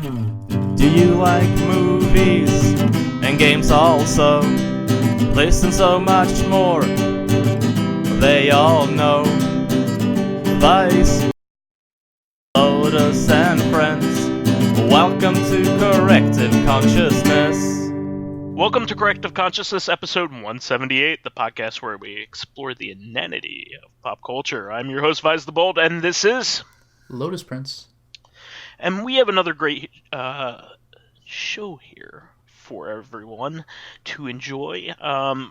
Do you like movies and games also? Listen, so much more they all know. Vice, Lotus and Prince, welcome to Corrective Consciousness. Welcome to Corrective Consciousness, episode 178, the podcast where we explore the inanity of pop culture. I'm your host, vysethebold, and this is Lotus Prince. And we have another great show here for everyone to enjoy,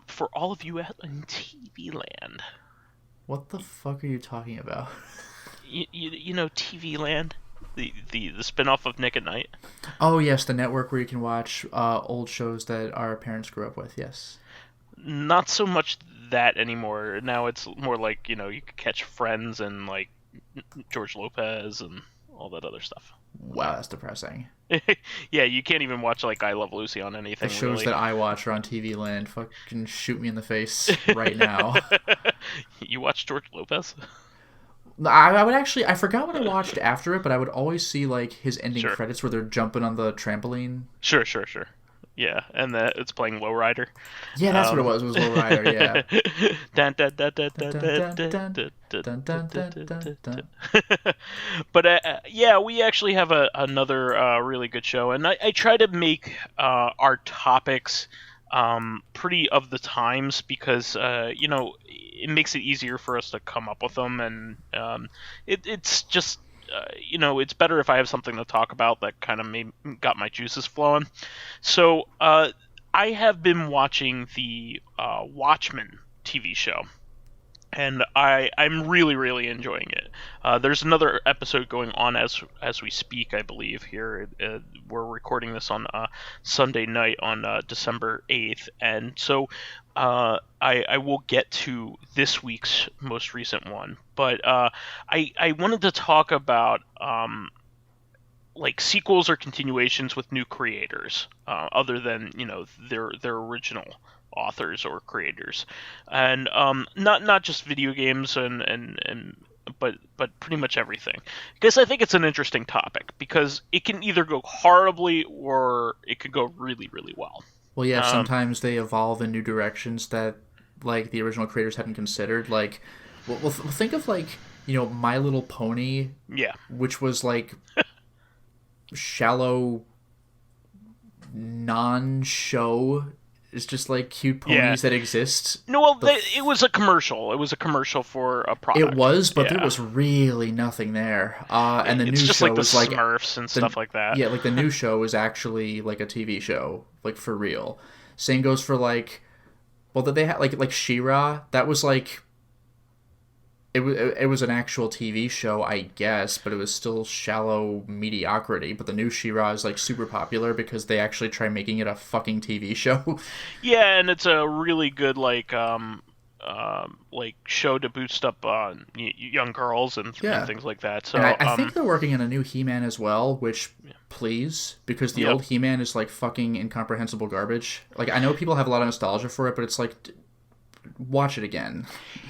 for all of you out in TV land. What the fuck are you talking about? You know TV land? The spin-off of Nick at Night? Oh, yes, the network where you can watch old shows that our parents grew up with, yes. Not so much that anymore. Now it's more like, you can catch Friends and, like, George Lopez and all that other stuff. Wow, that's depressing. Yeah, you can't even watch, like, I Love Lucy on anything, The shows really. that I watch are on TV Land. Fucking shoot me in the face right now. You watch George Lopez? I would actually... I forgot what I watched after it, but I would always see, like, his ending Sure. credits where they're jumping on the trampoline. Sure. Yeah, and it's playing Lowrider. Yeah, that's what it was. It was Lowrider, yeah. Dun, dun, dun, dun, dun, dun, dun, dun, dun, dun, dun, dun. But yeah, we actually have another really good show, and I try to make our topics pretty of the times because it makes it easier for us to come up with them, and it's just it's better if I have something to talk about that kind of got my juices flowing. So I have been watching the Watchmen TV show, and I'm really, really enjoying it. There's another episode going on as we speak, I believe. Here, we're recording this on Sunday night on December 8th, and so I will get to this week's most recent one. But I wanted to talk about like sequels or continuations with new creators, other than their original authors or creators, and not just video games but pretty much everything, because I think it's an interesting topic because it can either go horribly or it could go really, really well. Well, yeah, sometimes they evolve in new directions that, like, the original creators hadn't considered. Like, well think of, like, My Little Pony, Yeah. which was, like, shallow, non-show. It's just, like, cute ponies that exist. No, well, it was a commercial. It was a commercial for a product. It was, but there was really nothing there. And the new just show like the was like Smurfs and stuff like that. Yeah, like the new show is actually like a TV show, like for real. Same goes for like, well, that they had like She-Ra. That was like, it was an actual TV show, I guess, but it was still shallow mediocrity. But the new She-Ra is like super popular because they actually try making it a fucking TV show. Yeah, and it's a really good like show to boost up young girls and things like that. So and I think they're working on a new He-Man as well, which please, because the old He-Man is like fucking incomprehensible garbage. Like, I know people have a lot of nostalgia for it, but it's like, watch it again.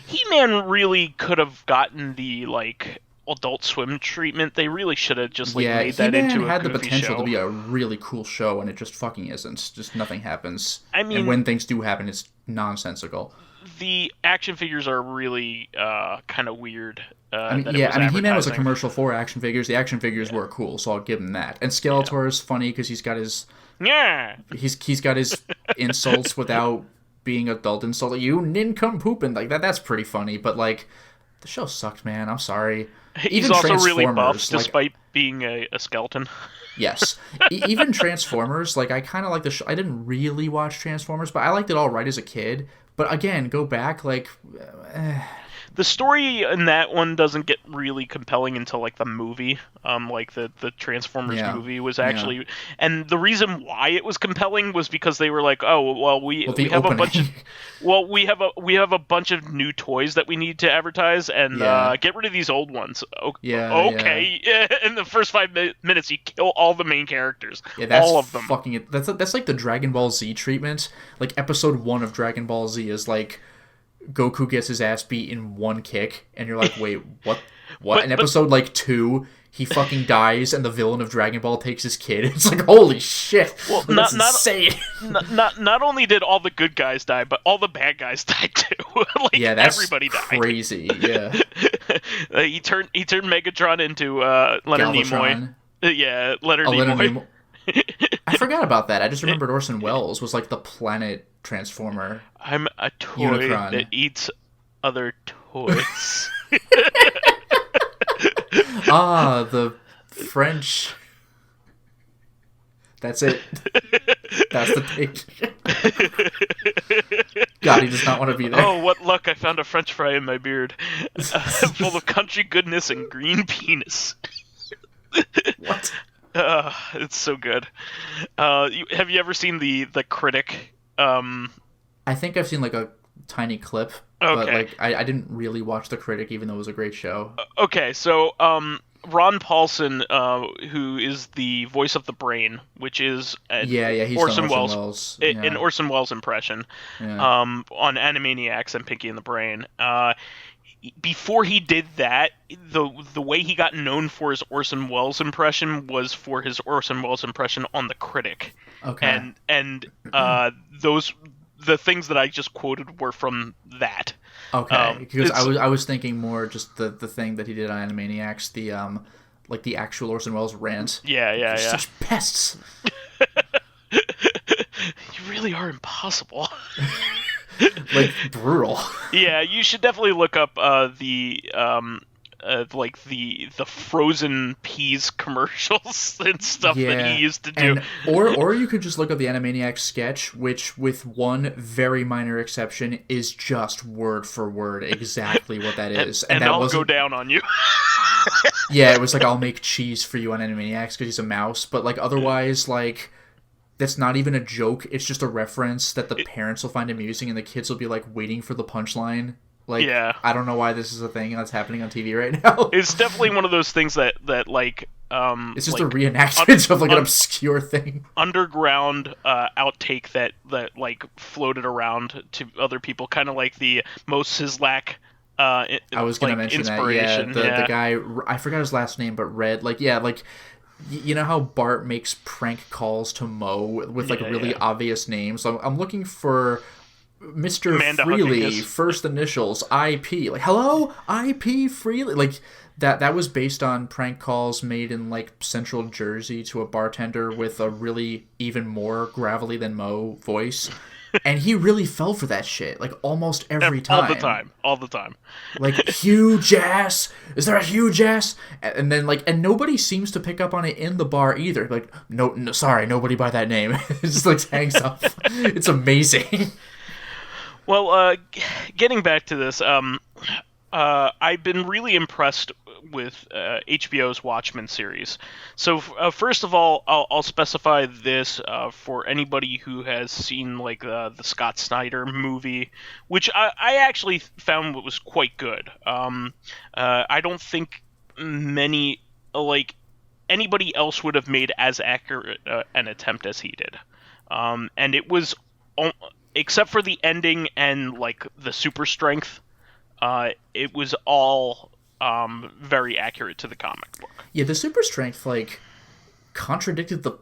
He-Man really could have gotten the like Adult Swim treatment. They really should have just made that into a He-Man had the goofy potential show. to be a really cool show, and it just fucking isn't. Just nothing happens. I mean, and when things do happen, it's nonsensical. The action figures are really kind of weird. He-Man was a commercial for action figures. The action figures were cool, so I'll give him that. And Skeletor is funny because he's got his he's got his insults without being adult insults. Like, you nincompoop, and like that's pretty funny. But like, the show sucked, man. I'm sorry. He's also really buff, despite being a skeleton. Yes. Even Transformers, like, I kind of like the show. I didn't really watch Transformers, but I liked it all right as a kid. But again, go back, like... The story in that one doesn't get really compelling until, like, the movie. Like, the Transformers movie was actually... Yeah. And the reason why it was compelling was because they were like, oh, well, we have a bunch of... Well, we have a bunch of new toys that we need to advertise, and get rid of these old ones. Okay. Yeah. In the first 5 minutes, you kill all the main characters. Yeah, that's all of them. That's like the Dragon Ball Z treatment. Like, episode 1 of Dragon Ball Z is like... Goku gets his ass beat in one kick, and you're like, wait, what what? In episode, 2, he fucking dies, and the villain of Dragon Ball takes his kid. It's like, holy shit. Well, that's insane. Not only did all the good guys die, but all the bad guys died too. Yeah, that's everybody died. Crazy, yeah. He turned Megatron into Leonard Nimoy. Yeah, Leonard Nimoy. I forgot about that. I just remembered Orson Welles was the planet transformer. I'm a toy Unicron. that eats other toys. The French. That's it. That's the take. God, he does not want to be there. Oh, what luck! I found a French fry in my beard, full of country goodness and green penis. What? It's so good. Have you ever seen the Critic? I think I've seen a tiny clip, okay. But I didn't really watch The Critic, even though it was a great show. Okay, so Ron Paulson, who is the voice of the Brain, which is he's Orson Welles, an Orson Welles impression, on Animaniacs and Pinky and the Brain. Before he did that, the way he got known for his Orson Welles impression was for his Orson Welles impression on The Critic. Okay. And the things that I just quoted were from that. Okay, because I was thinking more just the thing that he did on Animaniacs, the actual Orson Welles rant. Yeah. Such pests. You really are impossible. Brutal. Yeah, you should definitely look up the frozen peas commercials and stuff that he used to do. Or you could just look up the Animaniacs sketch, which, with one very minor exception, is just word for word exactly what that is. And that I'll go down on you. Yeah, it was I'll make cheese for you on Animaniacs because he's a mouse, but otherwise, that's not even a joke. It's just a reference that the parents will find amusing, and the kids will be waiting for the punchline. I don't know why this is a thing that's happening on TV right now. It's definitely one of those things that it's just a reenactment of an obscure thing. Underground outtake that floated around to other people, kind of like the Mo Sizlak. I was going to mention that. Yeah, the guy, I forgot his last name, but Red. You know how Bart makes prank calls to Mo with really obvious names? So I'm looking for Mr. Amanda Freely, Huggins. first initials, IP. Hello, IP Freely. That was based on prank calls made in Central Jersey to a bartender with a really even more gravelly than Mo voice. And he really fell for that shit, almost every time. All the time. Huge ass? Is there a huge ass? And then, and nobody seems to pick up on it in the bar either. No, sorry, nobody by that name. It just, hangs up. It's amazing. Well, getting back to this, I've been really impressed with HBO's Watchmen series. So first of all, I'll specify this for anybody who has seen the Scott Snyder movie, which I actually found was quite good. I don't think many anybody else would have made as accurate an attempt as he did, and it was except for the ending and the super strength. It was all very accurate to the comic book. Yeah, the super strength contradicted the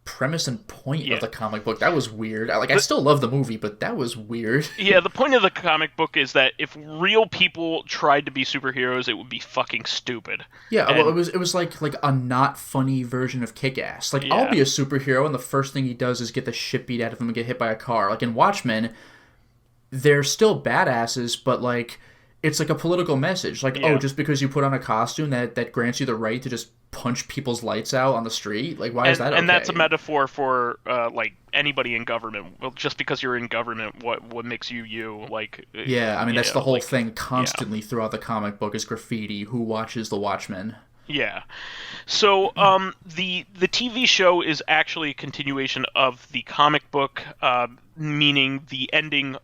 premise and point of the comic book. That was weird. I still love the movie, but that was weird. Yeah, the point of the comic book is that if real people tried to be superheroes, it would be fucking stupid. Yeah, it was like a not funny version of Kick-Ass. I'll be a superhero, and the first thing he does is get the shit beat out of him and get hit by a car. In Watchmen, they're still badasses, but it's a political message. Just because you put on a costume that grants you the right to just punch people's lights out on the street? Why is that okay? And that's a metaphor for anybody in government. Well, just because you're in government, what makes you you? Yeah, that's the whole thing constantly throughout the comic book is graffiti. Who watches the Watchmen? Yeah. So the TV show is actually a continuation of the comic book, meaning the ending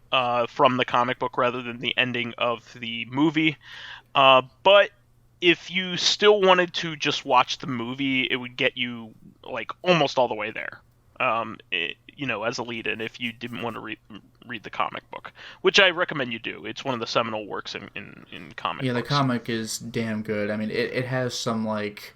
from the comic book rather than the ending of the movie. But if you still wanted to just watch the movie, it would get you almost all the way there. As a lead-in, if you didn't want to read the comic book, which I recommend you do. It's one of the seminal works in comic books. Yeah, the comic is damn good. I mean, it has some, like,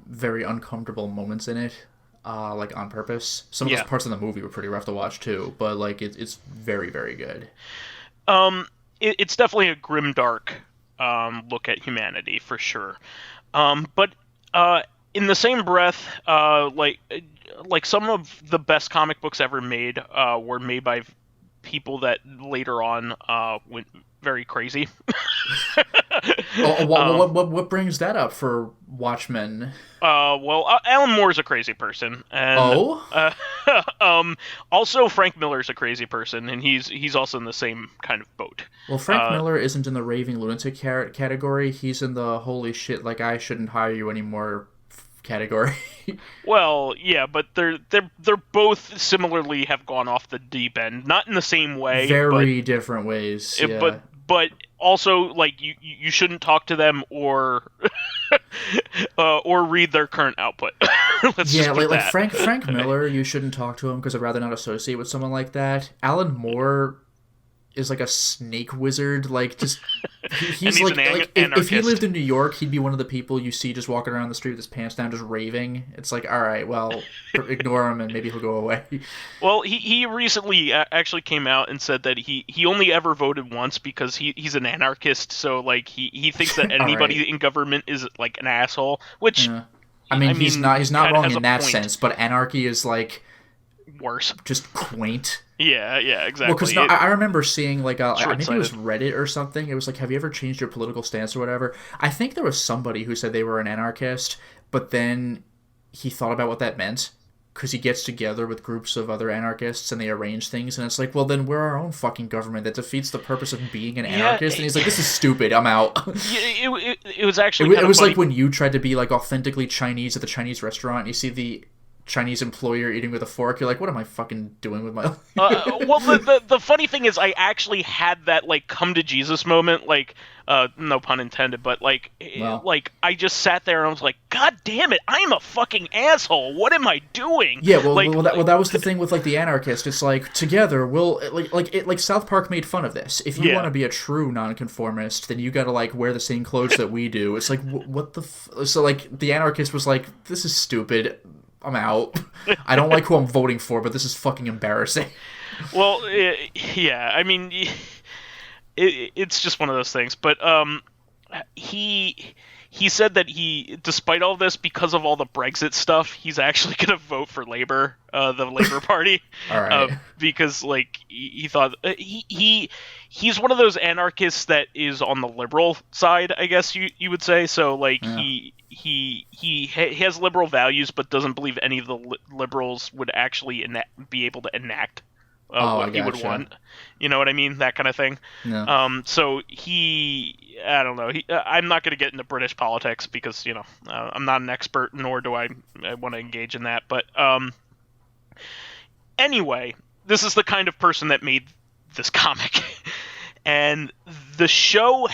very uncomfortable moments in it, like, on purpose. Some of those parts of the movie were pretty rough to watch, too, but, like, it's very, very good. It's definitely a grimdark look at humanity, for sure. But in the same breath, like some of the best comic books ever made were made by people that later on went very crazy. What brings that up for Watchmen? Well, Alan Moore's a crazy person, and also Frank Miller's a crazy person, and he's also in the same kind of boat. Well, Frank Miller isn't in the raving lunatic category. He's in the holy shit, like I shouldn't hire you anymore category. Well, yeah, but they're both similarly have gone off the deep end, not in the same way, very different ways. Yeah. But also, like, you shouldn't talk to them or or read their current output. like Frank Miller, you shouldn't talk to him because I'd rather not associate with someone like that. Alan Moore is like a snake wizard. Like, just he's like if he lived in New York, he'd be one of the people you see just walking around the street with his pants down, just raving. It's like, all right, well, ignore him and maybe he'll go away. Well, he recently actually came out and said that he only ever voted once because he's an anarchist. So, like, he thinks that anybody in government is like an asshole. Which I mean he's not wrong in that sense, but anarchy is like worse, just quaint. Yeah, exactly. Well, because I remember seeing, like, maybe it was Reddit or something. It was like, have you ever changed your political stance or whatever? I think there was somebody who said they were an anarchist, but then he thought about what that meant, because he gets together with groups of other anarchists and they arrange things, and it's like, well, then we're our own fucking government. That defeats the purpose of being an anarchist. And he's like, this is stupid. I'm out. It was actually it was like when you tried to be, like, authentically Chinese at the Chinese restaurant, and you see the Chinese employer eating with a fork, you're like, what am I fucking doing with my life? Well, the funny thing is, I actually had that, like, come to Jesus moment, like, no pun intended, but, like, like, I just sat there and I was like, God damn it, I'm a fucking asshole. What am I doing? Yeah, that was the thing with, like, the anarchist. It's like, together, we'll, like South Park made fun of this. If you want to be a true nonconformist, then you gotta, like, wear the same clothes that we do. It's like, what the so, like, the anarchist was like, this is stupid. I'm out. I don't like who I'm voting for, but this is fucking embarrassing. Well, yeah, I mean, it's just one of those things. But he said that despite all this, because of all the Brexit stuff, he's actually going to vote for Labour, the Labour Party. All right. Because, like, he thought he's one of those anarchists that is on the liberal side, I guess you would say. So, like, he has liberal values, but doesn't believe any of the liberals would actually be able to enact what he would want. You know what I mean? That kind of thing. No. So I don't know. I'm not going to get into British politics because, you know, I'm not an expert, nor do I want to engage in that. But anyway, this is the kind of person that made this comic. And the show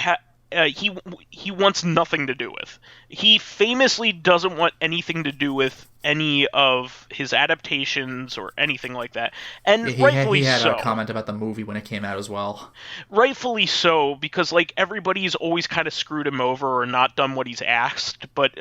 he wants nothing to do with. He famously doesn't want anything to do with any of his adaptations or anything like that. And rightfully so. He had a comment about the movie when it came out as well. Rightfully so, because, like, everybody's always kind of screwed him over or not done what he's asked. But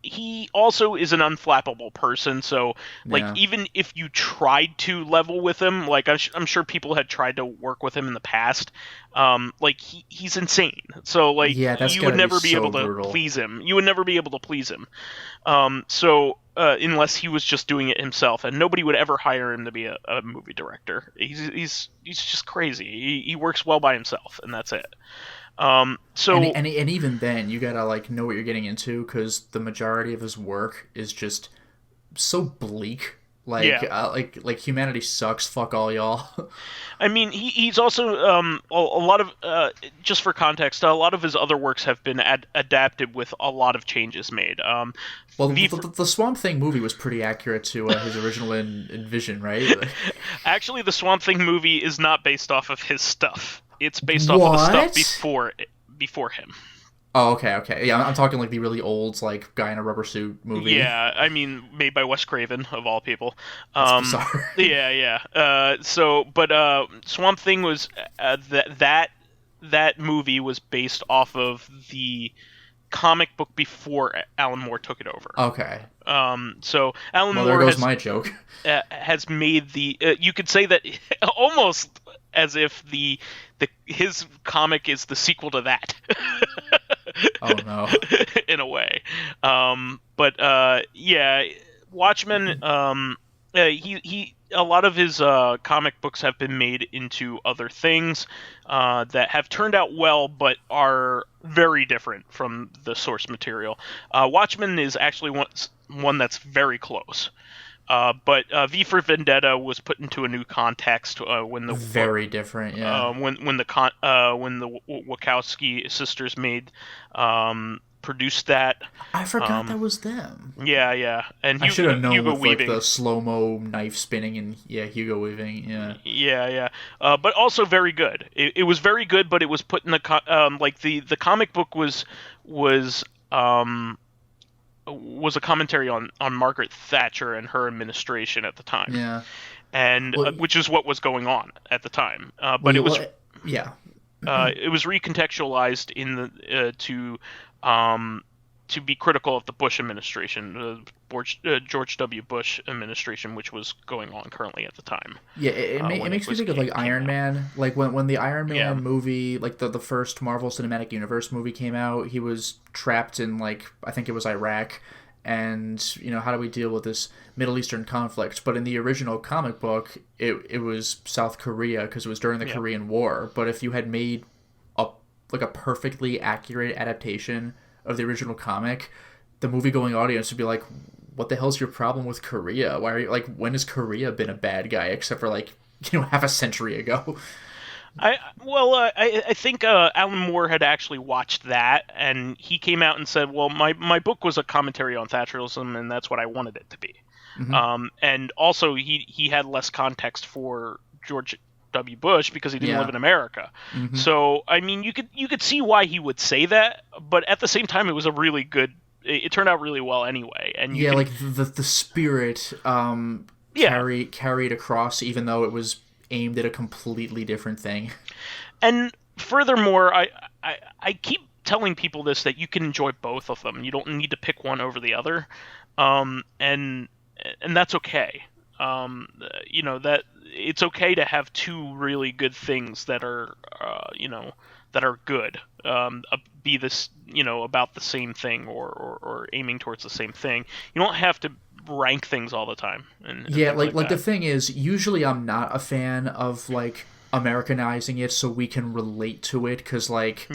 he also is an unflappable person, so, like, even if you tried to level with him, like, I'm sure people had tried to work with him in the past, like, he's insane. So, like, you would never be able to please him. You would never be able to please him. Unless he was just doing it himself, and nobody would ever hire him to be a movie director. He's just crazy. He works well by himself, and that's it. And even then, you gotta, like, know what you're getting into, because the majority of his work is just so bleak. Like humanity sucks. Fuck all y'all. I mean, he's also a lot of just for context, a lot of his other works have been adapted with a lot of changes made. The Swamp Thing movie was pretty accurate to his original vision, right? Actually, the Swamp Thing movie is not based off of his stuff. It's based off of the stuff before him. Oh, okay. Yeah, I'm talking like the really old, like, guy in a rubber suit movie. Yeah, I mean, made by Wes Craven of all people. That's bizarre. Yeah. But Swamp Thing was that movie was based off of the comic book before Alan Moore took it over. Okay. So Alan Well, Moore there goes my joke. Has made the you could say that almost as if his comic is the sequel to that. Oh no. In a way. Yeah, Watchmen. He a lot of his comic books have been made into other things that have turned out well, but are very different from the source material. Watchmen is actually one that's very close. But V for Vendetta was put into a new context when the very different, yeah. When the Wachowski sisters produced that. I forgot that was them. Yeah, and I should have known Hugo with Weaving. Like the slow mo knife spinning and Hugo Weaving, yeah. Yeah. But also very good. It was very good, but it was put in the the comic book was a commentary on Margaret Thatcher and her administration at the time. Yeah. And which is what was going on at the time. But it was it was recontextualized in the to be critical of the Bush administration, George W. Bush administration, which was going on currently at the time. Yeah, it makes me think of like Iron Man. Like when the Iron Man movie, like the first Marvel Cinematic Universe movie came out, he was trapped in like, I think it was Iraq, and how do we deal with this Middle Eastern conflict? But in the original comic book, it was South Korea because it was during the Korean War. But if you had made a perfectly accurate adaptation of the original comic, the movie-going audience would be like, what the hell's your problem with Korea? Why are you, like, when has Korea been a bad guy except for, like, half a century ago? I think Alan Moore had actually watched that, and he came out and said, well, my book was a commentary on Thatcherism, and that's what I wanted it to be. Mm-hmm. And also, he had less context for George W. Bush because he didn't live in America. Mm-hmm. So, I mean, you could see why he would say that, but at the same time, it was a really good. It turned out really well anyway. And like the spirit carried across, even though it was aimed at a completely different thing. And furthermore, I keep telling people this, that you can enjoy both of them. You don't need to pick one over the other, and that's okay. That it's okay to have two really good things that are that are good, be this about the same thing or aiming towards the same thing. You don't have to rank things all the time. And like the thing is, usually I'm not a fan of like Americanizing it so we can relate to it, because like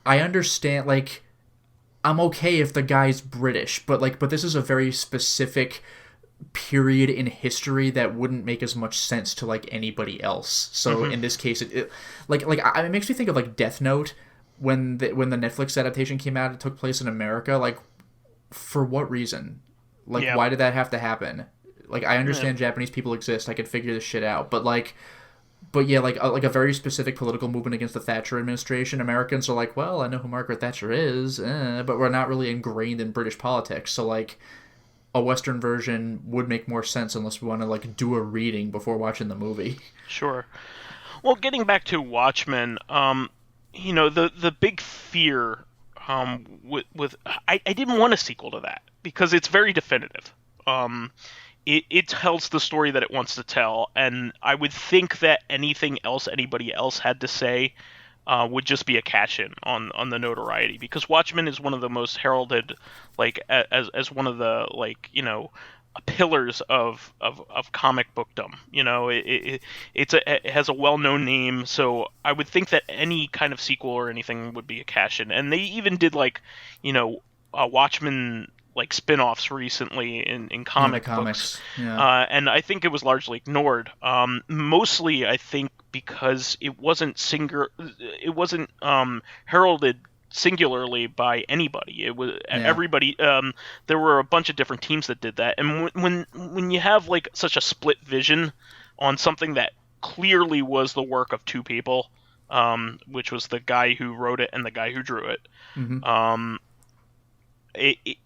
I understand, like I'm okay if the guy's British, but this is a very specific period in history that wouldn't make as much sense to like anybody else. So in this case, it makes me think of like Death Note when the Netflix adaptation came out. It took place in America. Like, for what reason? Like, why did that have to happen? Like, I understand Japanese people exist. I could figure this shit out. But a very specific political movement against the Thatcher administration. Americans are like, well, I know who Margaret Thatcher is, but we're not really ingrained in British politics. So like, a Western version would make more sense unless we want to like do a reading before watching the movie. Sure. Well, getting back to Watchmen, the big fear with I didn't want a sequel to that because it's very definitive. It tells the story that it wants to tell, and I would think that anything else anybody else had to say would just be a cash-in on the notoriety, because Watchmen is one of the most heralded, like as one of the pillars of comic bookdom. It has a well-known name, so I would think that any kind of sequel or anything would be a cash-in. And they even did Watchmen like spin-offs recently in comic books. And I think it was largely ignored. Mostly, I think, because it wasn't heralded singularly by anybody. It was everybody. There were a bunch of different teams that did that, and when you have like such a split vision on something that clearly was the work of two people, which was the guy who wrote it and the guy who drew it. Mm-hmm.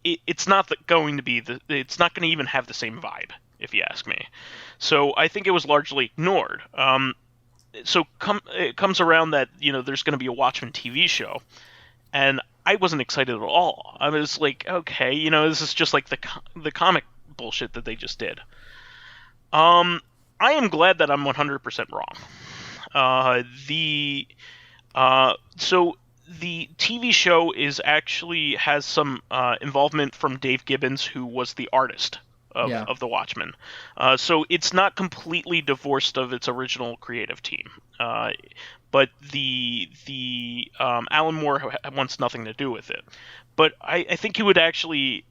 It's not going to be it's not going to even have the same vibe, if you ask me. So I think it was largely ignored. So it comes around that there's going to be a Watchmen TV show, and I wasn't excited at all. I was like, okay, this is just like the comic bullshit that they just did. I am glad that I'm 100% wrong. So the TV show has some involvement from Dave Gibbons, who was the artist of the Watchmen. So it's not completely divorced of its original creative team. But the Alan Moore wants nothing to do with it. But I think he would actually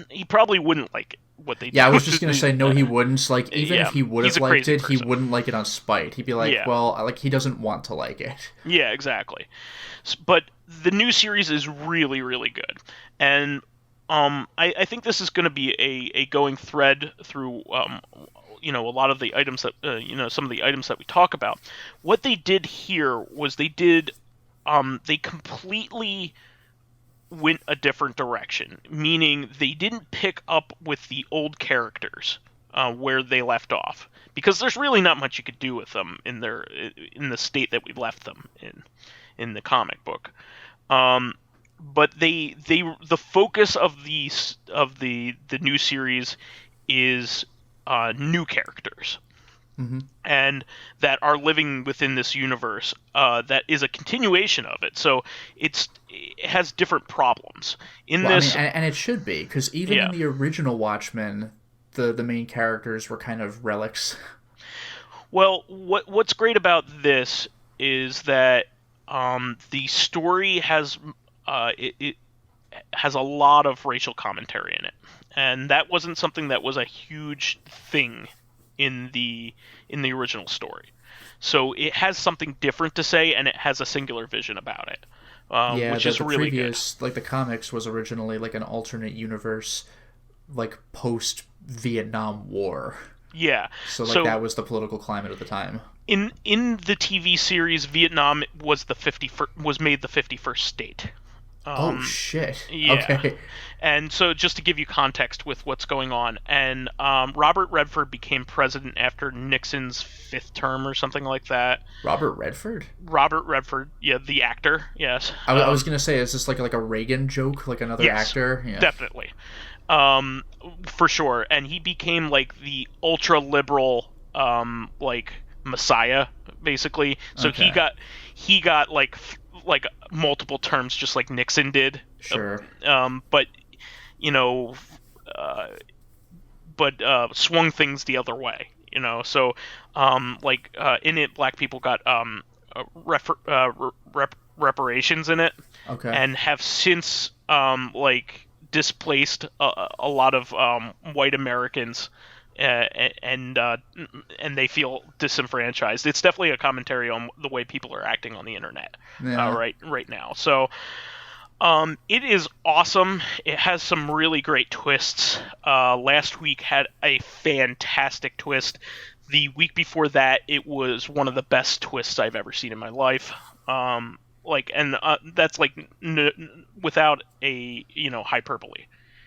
he probably wouldn't like what they did. Yeah, I was just going to say, no, he wouldn't. Like, even if he would have liked it, person. He wouldn't like it on spite. He'd be like, well, like, he doesn't want to like it. Yeah, exactly. But the new series is really, really good. And I think this is going to be a going thread through, a lot of the items that, some of the items that we talk about. What they did here was they completely went a different direction, meaning they didn't pick up with the old characters where they left off, because there's really not much you could do with them in the state that we left them in the comic book. But the focus of the new series is new characters. Mm-hmm. And that are living within this universe that is a continuation of it. So it has different problems in this. I mean, and it should be, because even in the original Watchmen, the main characters were kind of relics. Well, what's great about this is that the story has it has a lot of racial commentary in it, and that wasn't something that was a huge thing in the original story. So it has something different to say, and it has a singular vision about it, which is really previous, good. Like, the comics was originally like an alternate universe, like post-Vietnam War. Yeah. So that was the political climate of the time. In the TV series, Vietnam was made the 51st state. Oh shit! Yeah. Okay. And so, just to give you context with what's going on, and Robert Redford became president after Nixon's 5th term or something like that. Robert Redford? Robert Redford, yeah, the actor, yes. I was gonna say, is this like a Reagan joke, like another actor? Yeah, definitely, for sure. And he became like the ultra liberal, like messiah, basically. So okay. he got like multiple terms, just like Nixon did. Sure. But swung things the other way. So in it, black people got reparations in it. Okay. And have since displaced a lot of white Americans. And they feel disenfranchised. It's definitely a commentary on the way people are acting on the internet right now. So it is awesome. It has some really great twists. Last week had a fantastic twist. The week before that, it was one of the best twists I've ever seen in my life. That's without a hyperbole.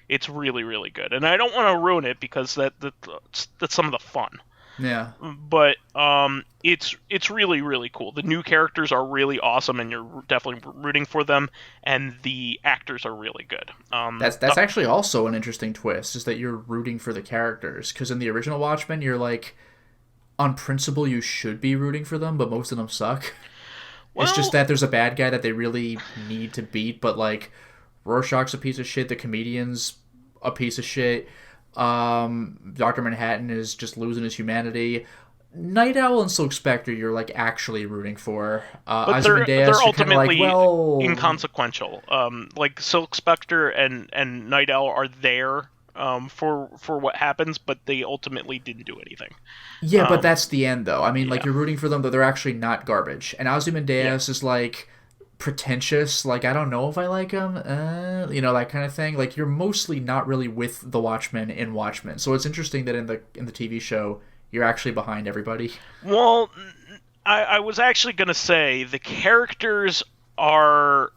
It's really, really good, and I don't want to ruin it because that's some of the fun. Yeah. But it's really, really cool. The new characters are really awesome, and you're definitely rooting for them, and the actors are really good. That's actually also an interesting twist, is that you're rooting for the characters, because in the original Watchmen, you're like, on principle, you should be rooting for them, but most of them suck. Well, it's just that there's a bad guy that they really need to beat, but like, Rorschach's a piece of shit, the comedian's a piece of shit, Dr. Manhattan is just losing his humanity. Night Owl and Silk Spectre you're like actually rooting for. But they're ultimately inconsequential. Like Silk Spectre and Night Owl are there for what happens, but they ultimately didn't do anything. Yeah, but that's the end though. I mean, like, you're rooting for them, but they're actually not garbage. And Ozymandias is like pretentious, like, I don't know if I like him, that kind of thing. Like, you're mostly not really with the Watchmen in Watchmen. So it's interesting that in the TV show you're actually behind everybody. Well, I was actually going to say the characters are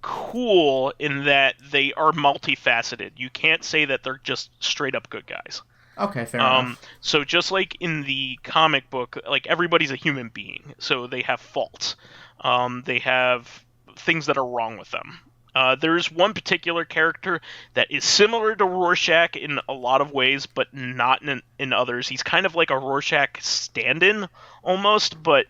cool in that they are multifaceted. You can't say that they're just straight up good guys. Okay, fair enough. So just like in the comic book, like everybody's a human being, so they have faults. They have things that are wrong with them. There's one particular character that is similar to Rorschach in a lot of ways, but not in others. He's kind of like a Rorschach stand-in almost, but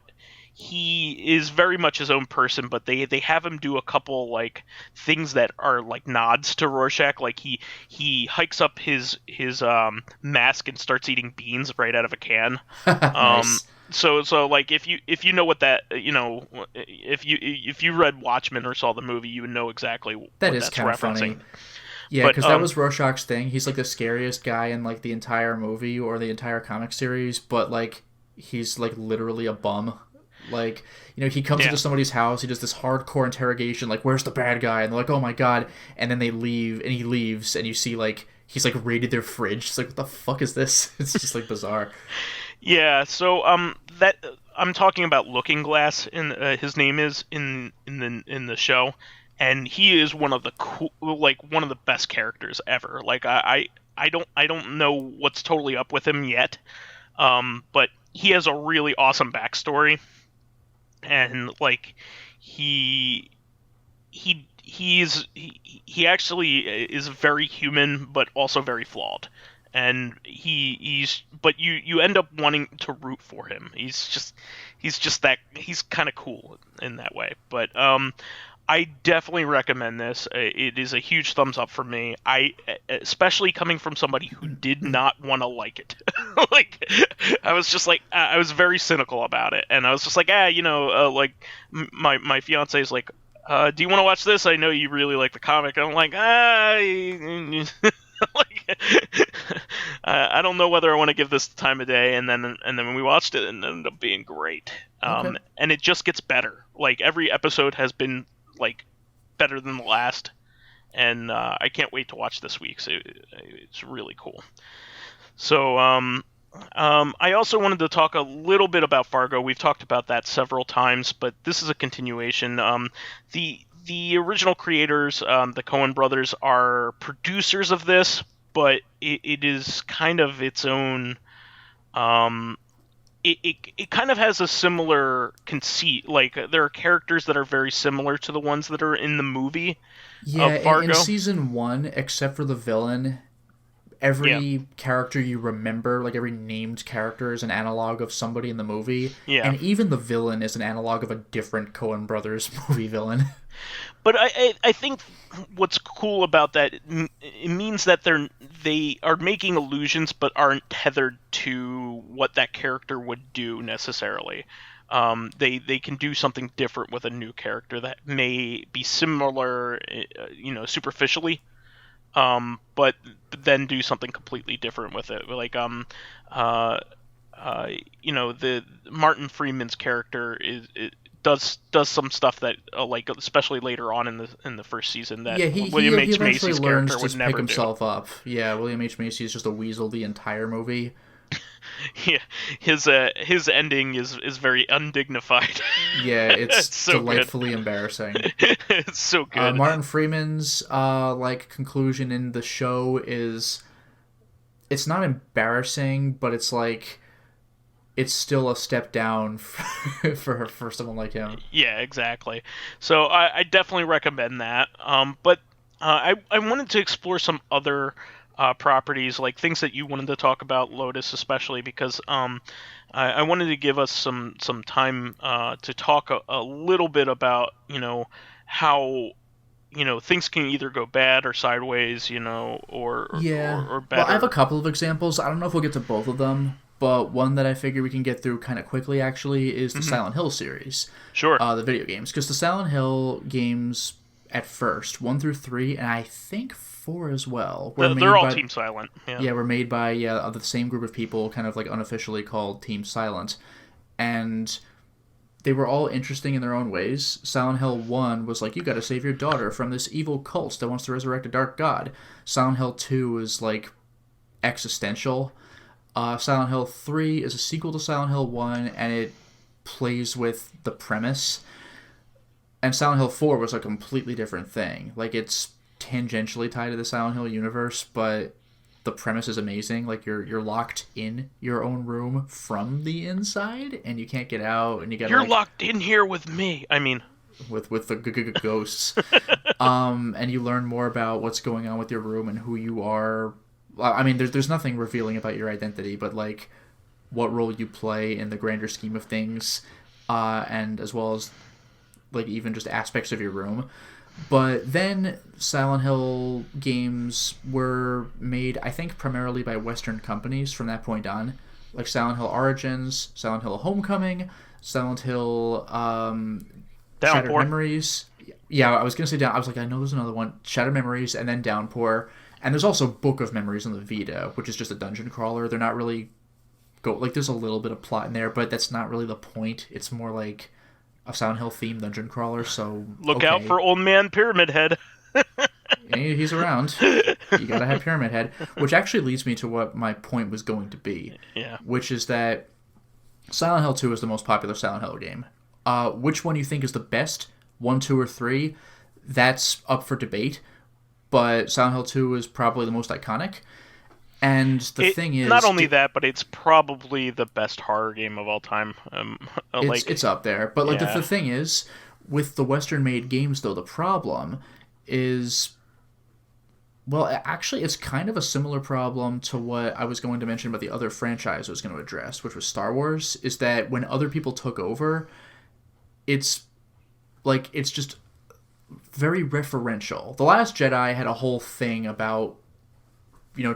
he is very much his own person. But they have him do a couple like things that are like nods to Rorschach. Like he hikes up his mask and starts eating beans right out of a can. Nice. So like if you know what that, you know, if you read Watchmen or saw the movie, you would know exactly what that's kind of referencing. Funny. Yeah, because that was Rorschach's thing. He's like the scariest guy in like the entire movie or the entire comic series, but like he's like literally a bum. Like, you know, he comes into somebody's house, he does this hardcore interrogation, like, where's the bad guy? And they're like, oh my god. And then they leave, and he leaves, and you see like he's like raided their fridge. It's like, what the fuck is this? It's just like bizarre. Yeah, so that I'm talking about Looking Glass. In his name is in the show, and he is one of the one of the best characters ever. Like I don't know what's totally up with him yet, but he has a really awesome backstory, and like he actually is very human, but also very flawed. And but you end up wanting to root for him. He's kind of cool in that way. But I definitely recommend this. It is a huge thumbs up for me. Especially coming from somebody who did not want to like it. Like I was just like I was very cynical about it, and I was just like like my fiance is like, do you want to watch this? I know you really like the comic. And I'm like, like, I don't know whether I want to give this the time of day. And then when we watched it, it ended up being great. Okay. And it just gets better. Like every episode has been like better than the last, and I can't wait to watch this week. So it's really cool. So I also wanted to talk a little bit about Fargo. We've talked about that several times, but this is a continuation. The original creators, the Coen brothers, are producers of this, but it is kind of its own. It kind of has a similar conceit. Like there are characters that are very similar to the ones that are in the movie. Yeah, Fargo. In season 1, except for the villain, every character you remember, like every named character, is an analog of somebody in the movie. Yeah. And even the villain is an analog of a different Coen brothers movie villain. But I think what's cool about that, it means that they are making allusions but aren't tethered to what that character would do necessarily. They can do something different with a new character that may be similar, superficially, but then do something completely different with it. Like the Martin Freeman's character does some stuff that like especially later on in the first season that William H. Macy's character would never pick himself up. Yeah, William H. Macy is just a weasel the entire movie. Yeah, his ending is very undignified. Yeah, it's so delightfully embarrassing. It's so good. Martin Freeman's conclusion in the show is, it's not embarrassing, but it's like, it's still a step down for someone like him. Yeah, exactly. So I definitely recommend that. But I wanted to explore some other properties, like things that you wanted to talk about, Lotus, especially because I wanted to give us some time to talk a little bit about how things can either go bad or sideways, or better. Well, I have a couple of examples. I don't know if we'll get to both of them, but one that I figure we can get through kind of quickly actually is the Silent Hill series. Sure. The video games, because the Silent Hill games at first 1 through 3, and I think 4 as well. They're all Team Silent. Yeah, were made by the same group of people, kind of like unofficially called Team Silent, and they were all interesting in their own ways. Silent Hill 1 was like, you gotta save your daughter from this evil cult that wants to resurrect a dark god. Silent Hill 2 is like existential. Silent Hill 3 is a sequel to Silent Hill 1, and it plays with the premise. And Silent Hill 4 was a completely different thing. Like, it's tangentially tied to the Silent Hill universe, but the premise is amazing. Like, you're locked in your own room from the inside, and you can't get out, and you're locked in here with me. I mean, with the ghosts. And you learn more about what's going on with your room and who you are. I mean, there's nothing revealing about your identity, but like what role you play in the grander scheme of things, and as well as like even just aspects of your room. But then Silent Hill games were made, I think, primarily by Western companies from that point on. Like Silent Hill Origins, Silent Hill Homecoming, Silent Hill Shattered Memories. Yeah, I was going to say I was like, I know there's another one. Shattered Memories, and then Downpour. And there's also Book of Memories on the Vita, which is just a dungeon crawler. They're not really... there's a little bit of plot in there, but that's not really the point. It's more like a Silent Hill themed dungeon crawler, so look out for old man Pyramid Head. He's around. You gotta have Pyramid Head, which actually leads me to what my point was going to be. Yeah. Which is that Silent Hill 2 is the most popular Silent Hill game. Which one you think is the best, 1, 2, or 3, that's up for debate. But Silent Hill 2 is probably the most iconic. And the thing is... Not only that, but it's probably the best horror game of all time. It's up there. But like the thing is, with the Western-made games, though, the problem is... Well, actually, it's kind of a similar problem to what I was going to mention about the other franchise I was going to address, which was Star Wars, is that when other people took over, it's just very referential. The Last Jedi had a whole thing about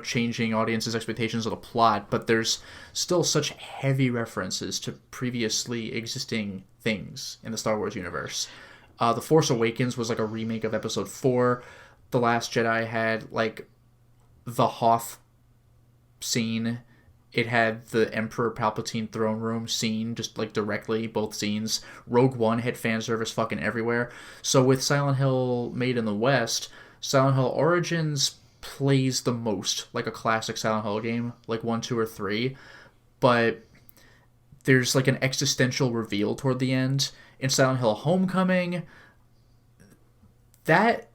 changing audiences' expectations of the plot, but there's still such heavy references to previously existing things in the Star Wars universe. The Force Awakens was like a remake of Episode 4. The Last Jedi had like the Hoth scene. It had the Emperor Palpatine throne room scene, just like directly, both scenes. Rogue One had fan service fucking everywhere. So with Silent Hill made in the West, Silent Hill Origins plays the most like a classic Silent Hill game, like 1, 2, or 3, but there's like an existential reveal toward the end. In Silent Hill Homecoming, that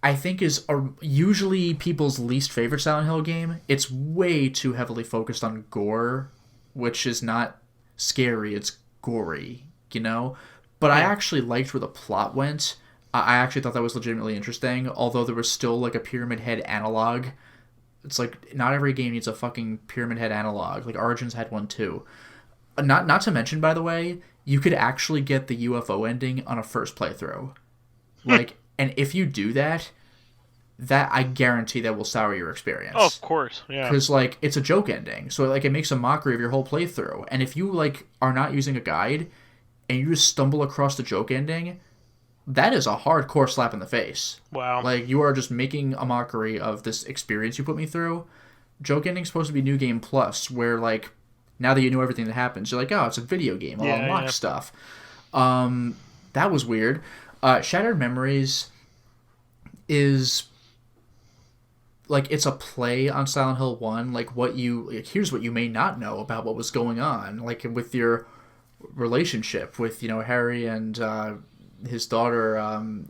I think is usually people's least favorite Silent Hill game. It's way too heavily focused on gore, which is not scary, it's gory, But I actually liked where the plot went. I actually thought that was legitimately interesting, although there was still like a Pyramid Head analog. It's like, not every game needs a fucking Pyramid Head analog. Like, Origins had one too. Not to mention, by the way, you could actually get the UFO ending on a first playthrough. Like, and if you do that I guarantee that will sour your experience. Oh, of course, yeah. Because, like, it's a joke ending, so, like, it makes a mockery of your whole playthrough. And if you, like, are not using a guide, and you just stumble across the joke ending... That is a hardcore slap in the face. Wow. Like, you are just making a mockery of this experience you put me through. Joke ending's supposed to be New Game Plus, where, like, now that you know everything that happens, you're like, oh, it's a video game. I'll unlock stuff. That was weird. Shattered Memories is... Like, it's a play on Silent Hill 1. Like, here's what you may not know about what was going on. Like, with your relationship with, Harry and... his daughter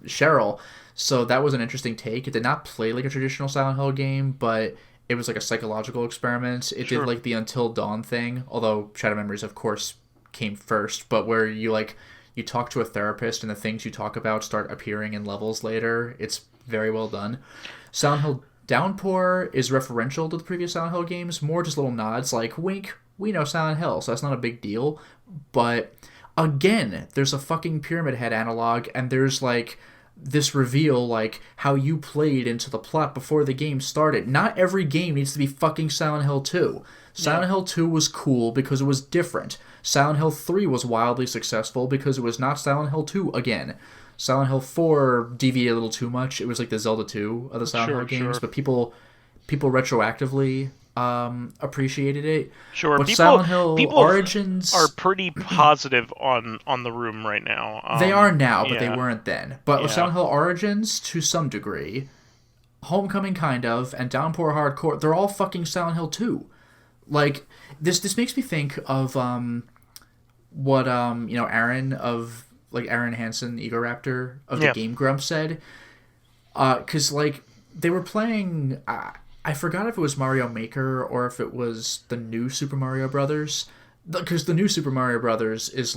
Cheryl. So that was an interesting take. It did not play like a traditional Silent Hill game, but it was like a psychological experiment. It did like the Until Dawn thing, although Shadow Memories of course came first, but where you talk to a therapist and the things you talk about start appearing in levels later. It's very well done. Silent Hill Downpour is referential to the previous Silent Hill games, more just little nods like, wink, we know Silent Hill, so that's not a big deal. But again, there's a fucking Pyramid Head analog, and there's, like, this reveal, like, how you played into the plot before the game started. Not every game needs to be fucking Silent Hill 2. Silent Hill 2 was cool because it was different. Silent Hill 3 was wildly successful because it was not Silent Hill 2 again. Silent Hill 4 deviated a little too much. It was like the Zelda 2 of the Silent Hill games, but people retroactively appreciated it. Sure, but Silent Hill Origins are pretty positive on the room right now. They are now, but they weren't then. But Silent Hill Origins, to some degree, Homecoming kind of, and Downpour Hardcore, they're all fucking Silent Hill 2. Like, this makes me think of what Aaron of Aaron Hansen, Ego Raptor of the Game Grump said, because they were playing. I forgot if it was Mario Maker or if it was the new Super Mario Brothers, because the new Super Mario Brothers is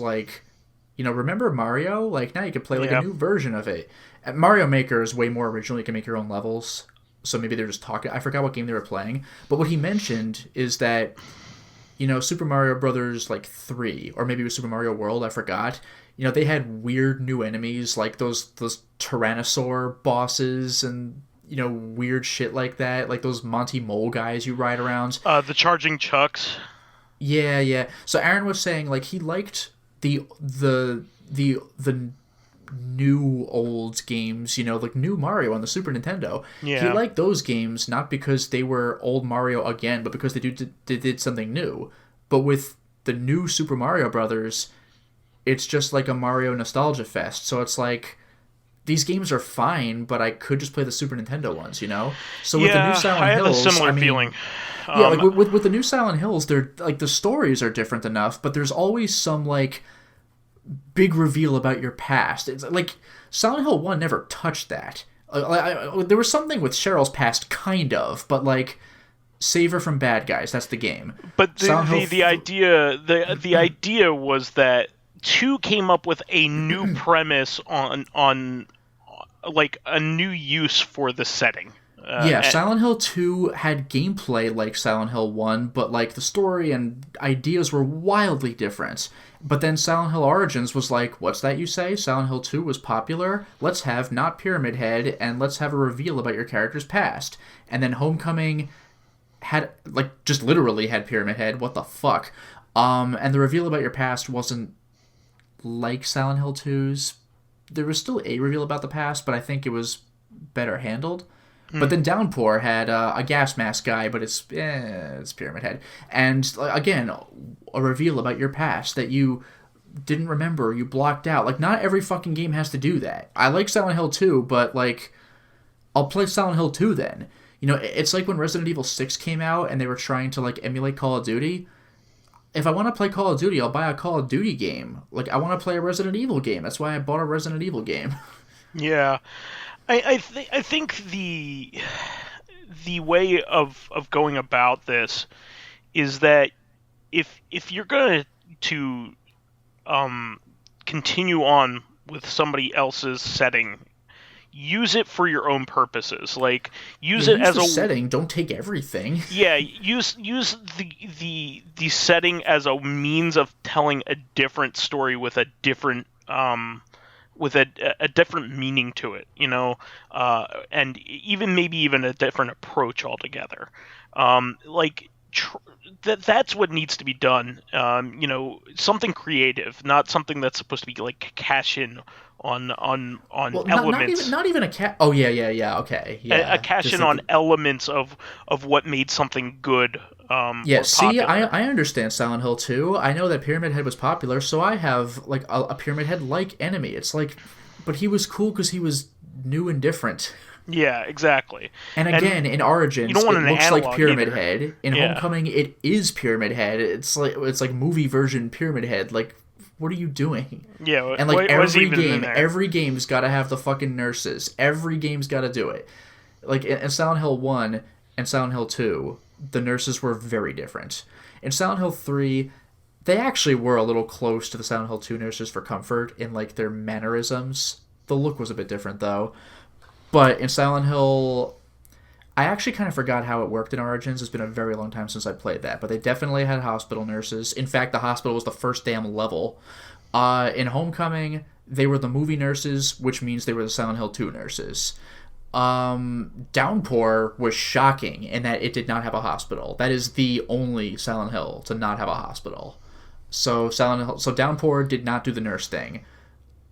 remember Mario? Now you can play a new version of it. Mario Maker is way more original. You can make your own levels. So maybe they're just talking. I forgot what game they were playing. But what he mentioned is that, Super Mario Brothers 3, or maybe it was Super Mario World, I forgot. They had weird new enemies, like those Tyrannosaur bosses and, weird shit like that. Like those Monty Mole guys you ride around. The Charging Chucks. Yeah. So Aaron was saying, he liked the new old games, new Mario on the Super Nintendo. Yeah. He liked those games not because they were old Mario again, but because they did something new. But with the new Super Mario Brothers, it's just like a Mario nostalgia fest. So it's these games are fine, but I could just play the Super Nintendo ones, So with the new Silent Hills, I had a similar feeling. With the new Silent Hills, they're the stories are different enough, but there's always some big reveal about your past. It's Silent Hill 1 never touched that. There was something with Cheryl's past, kind of, but save her from bad guys. That's the game. But the idea was that 2 came up with a new premise on a new use for the setting. Silent Hill 2 had gameplay like Silent Hill 1, but the story and ideas were wildly different. But then Silent Hill Origins was what's that you say? Silent Hill 2 was popular? Let's have not Pyramid Head, and let's have a reveal about your character's past. And then Homecoming had, just literally had Pyramid Head. What the fuck? And the reveal about your past wasn't like Silent Hill 2's. There was still a reveal about the past, but I think it was better handled. But then Downpour had a gas mask guy, but it's Pyramid Head. And, again, a reveal about your past that you didn't remember, you blocked out. Not every fucking game has to do that. I like Silent Hill 2, but, I'll play Silent Hill 2 then. It's like when Resident Evil 6 came out and they were trying to, emulate Call of Duty. If I want to play Call of Duty, I'll buy a Call of Duty game. I want to play a Resident Evil game. That's why I bought a Resident Evil game. Yeah. I think the way of going about this is that if you're going to continue on with somebody else's setting, use it for your own purposes. Use it as a setting. Don't take everything. Yeah, use the setting as a means of telling a different story with a different with a different meaning to it, and maybe even a different approach altogether. That's what needs to be done. Something creative, not something that's supposed to be cash in on elements. Not even a cash. Oh yeah. Okay, yeah. A cash in on elements of what made something good. See, I understand Silent Hill 2. I know that Pyramid Head was popular, so I have a Pyramid Head enemy. It's but he was cool because he was new and different. Yeah, exactly. And again, in Origins, it looks like Pyramid either. Head. In Homecoming, it is Pyramid Head. It's like movie version Pyramid Head. What are you doing? Yeah, and every game's got to have the fucking nurses. Every game's got to do it. In Silent Hill 1 and Silent Hill 2, the nurses were very different. In Silent Hill 3, they actually were a little close to the Silent Hill 2 nurses for comfort in their mannerisms. The look was a bit different though. But in Silent Hill, I actually kind of forgot how it worked in Origins. It's been a very long time since I played that. But they definitely had hospital nurses. In fact, the hospital was the first damn level. In Homecoming, they were the movie nurses, which means they were the Silent Hill 2 nurses. Downpour was shocking in that it did not have a hospital. That is the only Silent Hill to not have a hospital. So Downpour did not do the nurse thing.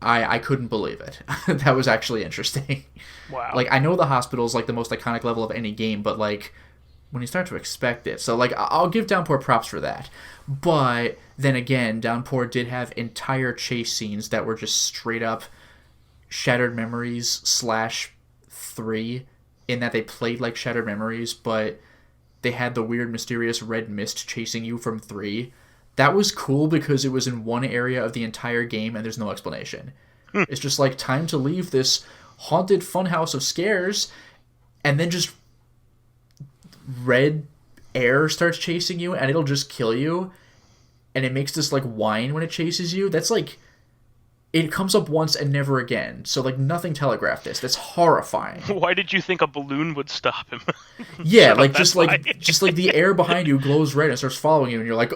I couldn't believe it. That was actually interesting. Wow. I know the hospital is the most iconic level of any game, but when you start to expect it. So I'll give Downpour props for that. But then again, Downpour did have entire chase scenes that were just straight up Shattered Memories /3, in that they played like Shattered Memories, but they had the weird mysterious red mist chasing you from 3. that was cool because it was in one area of the entire game and there's no explanation. It's just like, time to leave this haunted funhouse of scares, and then just red air starts chasing you and it'll just kill you, and it makes this like whine when it chases you. That's like, it comes up once and never again. So like, nothing telegraphed this. That's horrifying. Why did you think a balloon would stop him? Yeah, like just like the air behind you glows red and starts following you, and you're like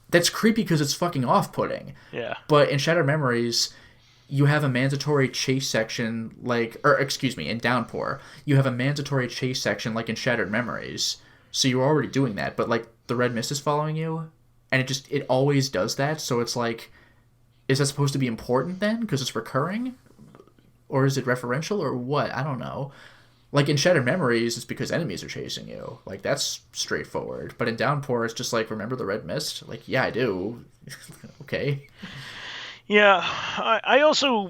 that's creepy because it's fucking off-putting. Yeah. But in Shattered Memories, you have a mandatory chase section, in Downpour, you have a mandatory chase section like in Shattered Memories. So you're already doing that, but like the red mist is following you, and it always does that. So it's like, is that supposed to be important then because it's recurring, or is it referential, or what? I don't know. Like in Shattered Memories, it's because enemies are chasing you. Like, that's straightforward. But in Downpour, it's just like, remember the red mist? Like, yeah, I do. Okay. Yeah, I also,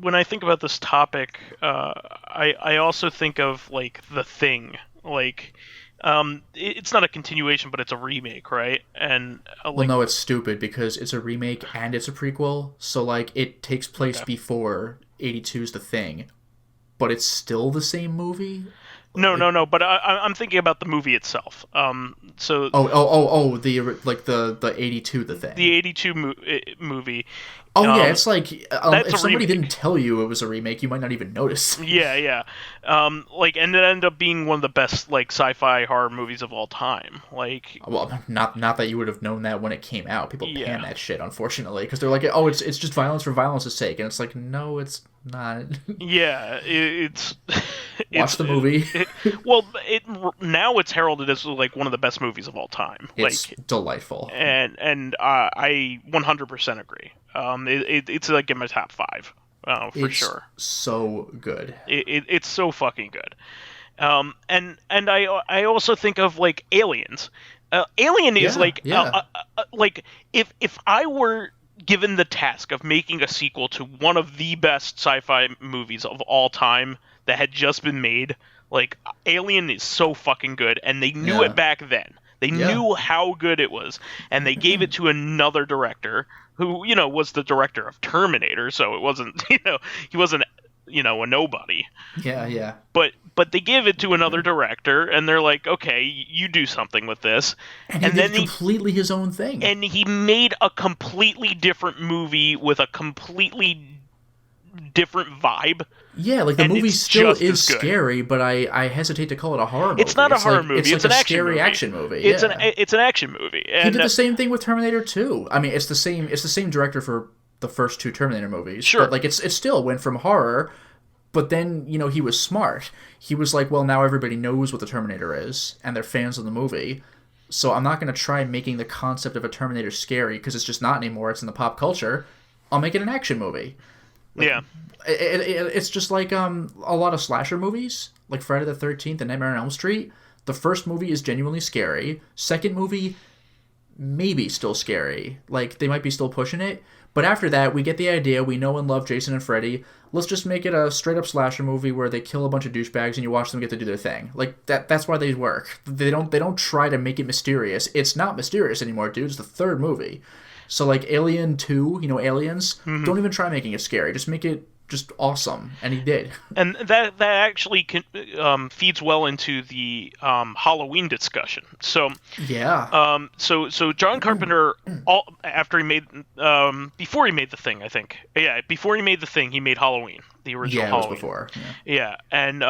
when I think about this topic, I also think of, like, The Thing. Like, it's not a continuation, but it's a remake, right? And well, no, it's stupid because it's a remake and it's a prequel. So, like, it takes place before 82's The Thing. But it's still the same movie? No. But I'm thinking about the movie itself. So. The 82 The Thing. The 82 movie. Oh yeah, it's like if somebody didn't tell you it was a remake, you might not even notice. Yeah. And it ended up being one of the best like sci-fi horror movies of all time. Like, well, not that you would have known that when it came out. People pan that shit, unfortunately, because they're like, oh, it's just violence for violence's sake, and it's like, no, it's not. Yeah, it's. Watch the movie. Now it's heralded as like one of the best movies of all time. It's delightful, and I 100% agree. It's like in my top 5, for sure. So good. It's so fucking good. And I also think of like Aliens. Alien is like if I were given the task of making a sequel to one of the best sci-fi movies of all time that had just been made, like, Alien is so fucking good, and they knew it back then. They knew how good it was, and they gave it to another director who, was the director of Terminator, so it wasn't, he wasn't, a nobody. Yeah. But they give it to another director, and they're like, okay, you do something with this. And then he completely his own thing. And he made a completely different movie with a completely different vibe. Yeah, like the movie still is scary, but I hesitate to call it a horror movie. It's not a horror movie. It's like an scary action movie. It's an action movie. And he did the same thing with Terminator 2. I mean, it's the same director for the first 2 Terminator movies. Sure. But like it still went from horror, but then, he was smart. He was like, well, now everybody knows what the Terminator is, and they're fans of the movie. So I'm not going to try making the concept of a Terminator scary because it's just not anymore. It's in the pop culture. I'll make it an action movie. It's just like a lot of slasher movies, like Friday the 13th and Nightmare on Elm Street. The first movie is genuinely scary. Second movie, maybe still scary. Like, they might be still pushing it. But after that, we get the idea. We know and love Jason and Freddy. Let's just make it a straight-up slasher movie where they kill a bunch of douchebags and you watch them get to do their thing. Like, that's why they work. They don't try to make it mysterious. It's not mysterious anymore, dude. It's the third movie. So, like, Alien 2, Aliens, don't even try making it scary. Just make it just awesome, and he did. And that actually feeds well into the Halloween discussion. So yeah. So John Carpenter, before he made The Thing, I think. Yeah, before he made The Thing, he made Halloween, the original Halloween. Yeah, it was before. Yeah, and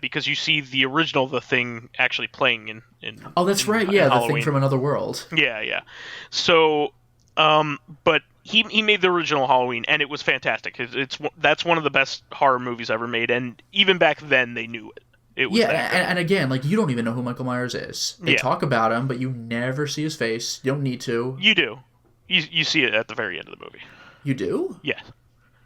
because you see the original The Thing actually playing in oh, that's right. Yeah, The Thing from Another World. Yeah. So, but he made the original Halloween, and it was fantastic. That's one of the best horror movies ever made, and even back then they knew it. It was and again, like, you don't even know who Michael Myers is. They talk about him, but you never see his face. You don't need to. You do. You see it at the very end of the movie. You do? Yeah.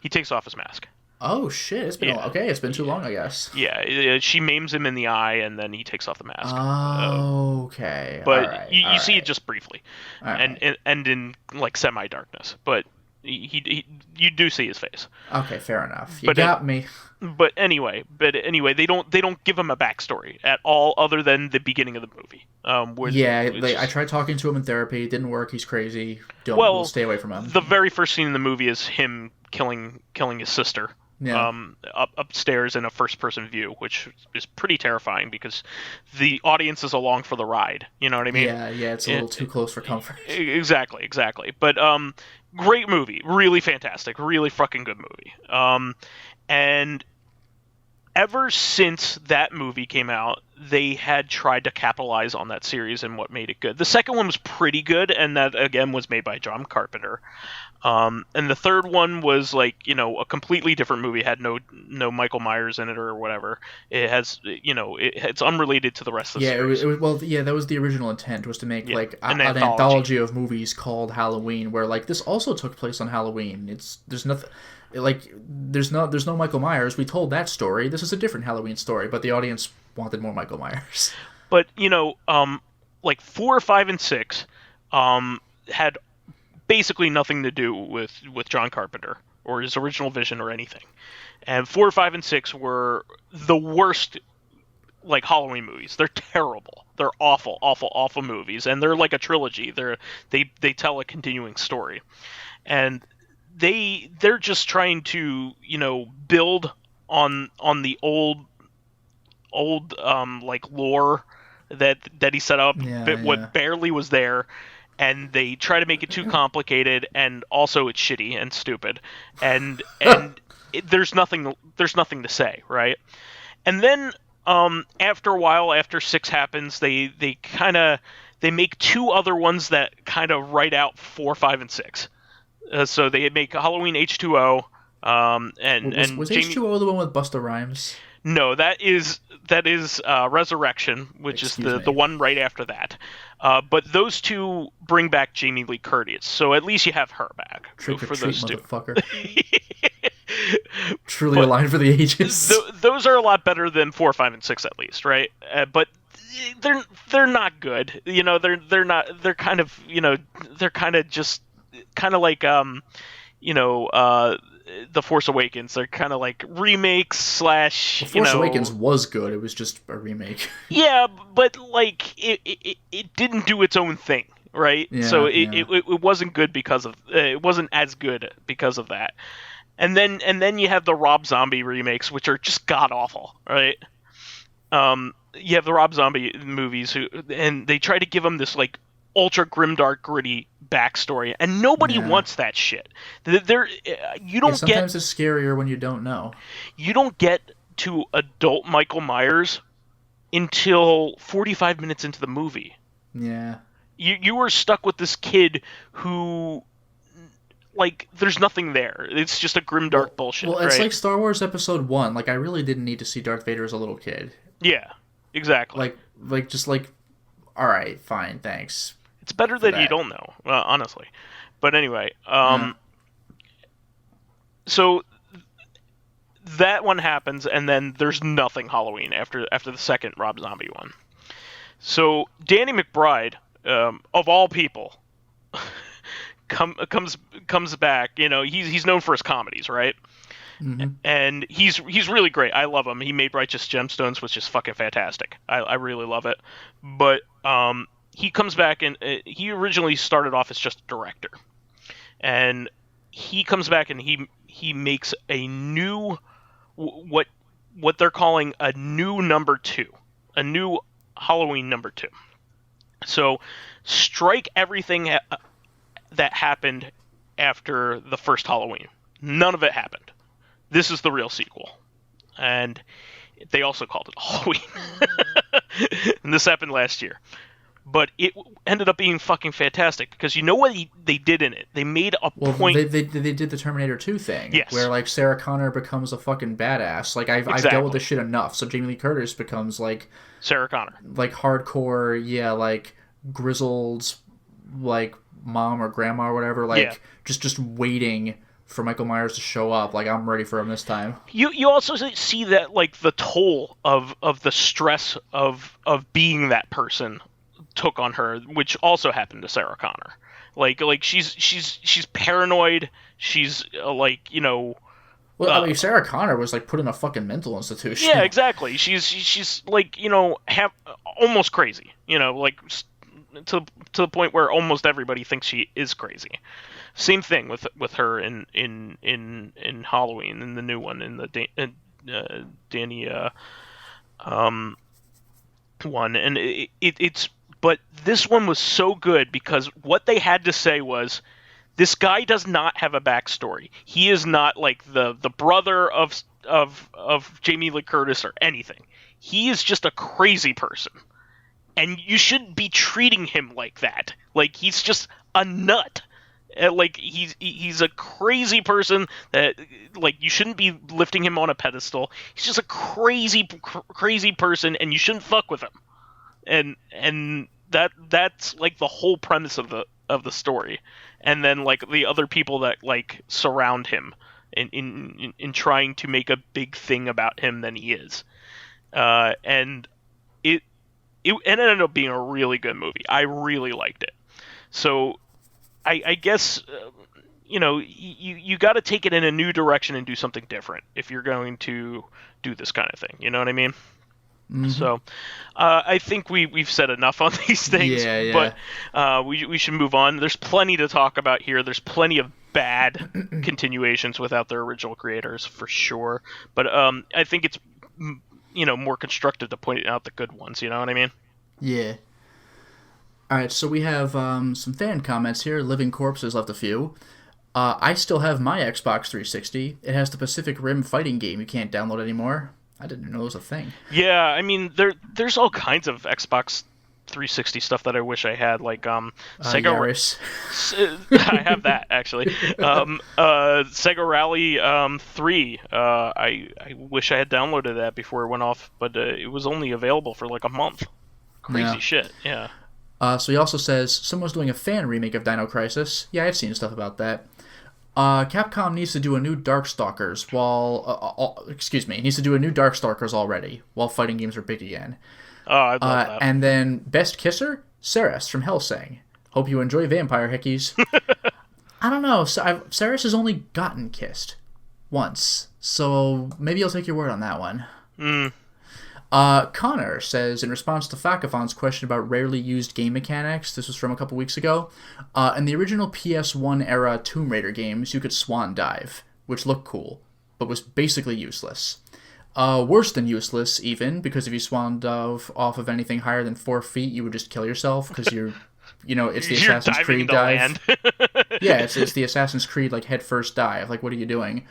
He takes off his mask. Oh shit! It's been it's been too long, I guess. Yeah, she maims him in the eye, and then he takes off the mask. Okay. But you see it just briefly, and in like semi-darkness. But You do see his face. Okay, fair enough. You got me. But anyway, they don't give him a backstory at all, other than the beginning of the movie. I tried talking to him in therapy. It didn't work. He's crazy. We'll stay away from him. The very first scene in the movie is him killing his sister. Yeah. Upstairs in a first-person view, which is pretty terrifying because the audience is along for the ride. You know what I mean? Yeah, it's a little too close for comfort. Exactly. But great movie, really fantastic, really fucking good movie. And ever since that movie came out, they had tried to capitalize on that series and what made it good. The second one was pretty good, and that again was made by John Carpenter. And the third one was like, a completely different movie. It had no Michael Myers in it or whatever. It has, it's unrelated to the rest of the series. That was the original intent, was to make like an anthology of movies called Halloween, where like this also took place on Halloween. There's no Michael Myers. We told that story. This is a different Halloween story, but the audience wanted more Michael Myers. But like 4, 5, and 6 had basically nothing to do with John Carpenter or his original vision or anything. And 4, 5, and 6 were the worst like Halloween movies. They're terrible. They're awful, awful, awful movies, and they're like a trilogy. They tell a continuing story, and they're just trying to build on the old like lore that he set up, what barely was there. And they try to make it too complicated, and also it's shitty and stupid, and there's nothing to say, right? And then after a while, after 6 happens, they make 2 other ones that kind of write out 4, 5, and 6. So they make Halloween H2O, and was H2O the one with Busta Rhymes? No, that is Resurrection, which is the one right after that. But those 2 bring back Jamie Lee Curtis, so at least you have her back for those 2. Motherfucker. Truly a line for the ages. Those are a lot better than 4, 5, and 6 at least, right? But they're not good. They're not. They're kind of they're kind of just like The Force Awakens. They're kind of like remakes / The Force Awakens was good. It was just a remake. Yeah, but like it didn't do its own thing, right? Yeah, so it wasn't good because of it wasn't as good because of that. And then you have the Rob Zombie remakes, which are just god awful, right? You have the Rob Zombie movies, and they try to give them this like ultra grimdark, gritty backstory, and nobody wants that shit. Sometimes it's scarier when you don't know. You don't get to adult Michael Myers until 45 minutes into the movie. Yeah. You were stuck with this kid who, like, there's nothing there. It's just a grimdark bullshit. Well, it's right? like Star Wars Episode 1. Like, I really didn't need to see Darth Vader as a little kid. Yeah, exactly. All right, fine, thanks. It's better that you don't know, honestly. But anyway, so that one happens, and then there's nothing Halloween after the second Rob Zombie one. So Danny McBride, of all people, comes back. He's known for his comedies, right? Mm-hmm. And he's really great. I love him. He made Righteous Gemstones, which is fucking fantastic. I really love it. But he comes back, and he originally started off as just a director, and he comes back and he makes a new what they're calling a new number 2, a new Halloween number 2. So strike everything that happened after the first Halloween. None of it happened. This is the real sequel, and they also called it Halloween. And this happened last year. But it ended up being fucking fantastic because you know what they did in it? They made a point. They did the Terminator 2 thing. Yes. Where, like, Sarah Connor becomes a fucking badass. Like, I've dealt with this shit enough. So Jamie Lee Curtis becomes, like... Sarah Connor. Like, hardcore, like, grizzled, like, mom or grandma or whatever. Like, just waiting for Michael Myers to show up. Like, I'm ready for him this time. You also see that, like, the toll of the stress of being that person took on her, which also happened to Sarah Connor. Like she's paranoid. She's like, you know. Well, I mean, Sarah Connor was like put in a fucking mental institution. Yeah, exactly. She's like, you know, almost crazy. You know, like to the point where almost everybody thinks she is crazy. Same thing with her in Halloween, in the new one, in the Danny one, and it's but this one was so good because what they had to say was, this guy does not have a backstory. He is not like the brother of Jamie Lee Curtis or anything. He is just a crazy person, and you shouldn't be treating him like that. Like, he's just a nut. Like, he's a crazy person that, like, you shouldn't be lifting him on a pedestal. He's just a crazy person, and you shouldn't fuck with him. And that's like the whole premise of the story. And then, like, the other people that, like, surround him in trying to make a big thing about him than he is. And it ended up being a really good movie. I really liked it. So I guess, you know, you got to take it in a new direction and do something different if you're going to do this kind of thing. You know what I mean? Mm-hmm. So I think we've said enough on these things, but we should move on. There's plenty to talk about here. There's plenty of bad continuations without their original creators, for sure. But I think it's, you know, more constructive to point out the good ones. You know what I mean? Yeah. All right, so we have some fan comments here. Living Corpses left a few. I still have my Xbox 360. It has the Pacific Rim fighting game you can't download anymore. I didn't know it was a thing. Yeah, I mean, there's all kinds of Xbox 360 stuff that I wish I had, like Sega. Yaris. I have that, actually. Sega Rally 3. I wish I had downloaded that before it went off, but it was only available for like a month. Crazy shit. Yeah. So he also says, someone's doing a fan remake of Dino Crisis. Yeah, I've seen stuff about that. Capcom needs to do a new Darkstalkers needs to do a new Darkstalkers already, while fighting games are big again. Oh, I love that. And then Best Kisser? Ceres from Hellsang. Hope you enjoy vampire hickeys. I don't know. Ceres has only gotten kissed once, so maybe I'll take your word on that one. Connor says, in response to Fakafon's question about rarely used game mechanics, this was from a couple weeks ago, in the original PS1 era Tomb Raider games, you could swan dive, which looked cool, but was basically useless. Worse than useless, even, because if you swan dove off of anything higher than 4 feet, you would just kill yourself, because it's the Assassin's Creed dive. Yeah, it's the Assassin's Creed, like, head-first dive. Like, what are you doing?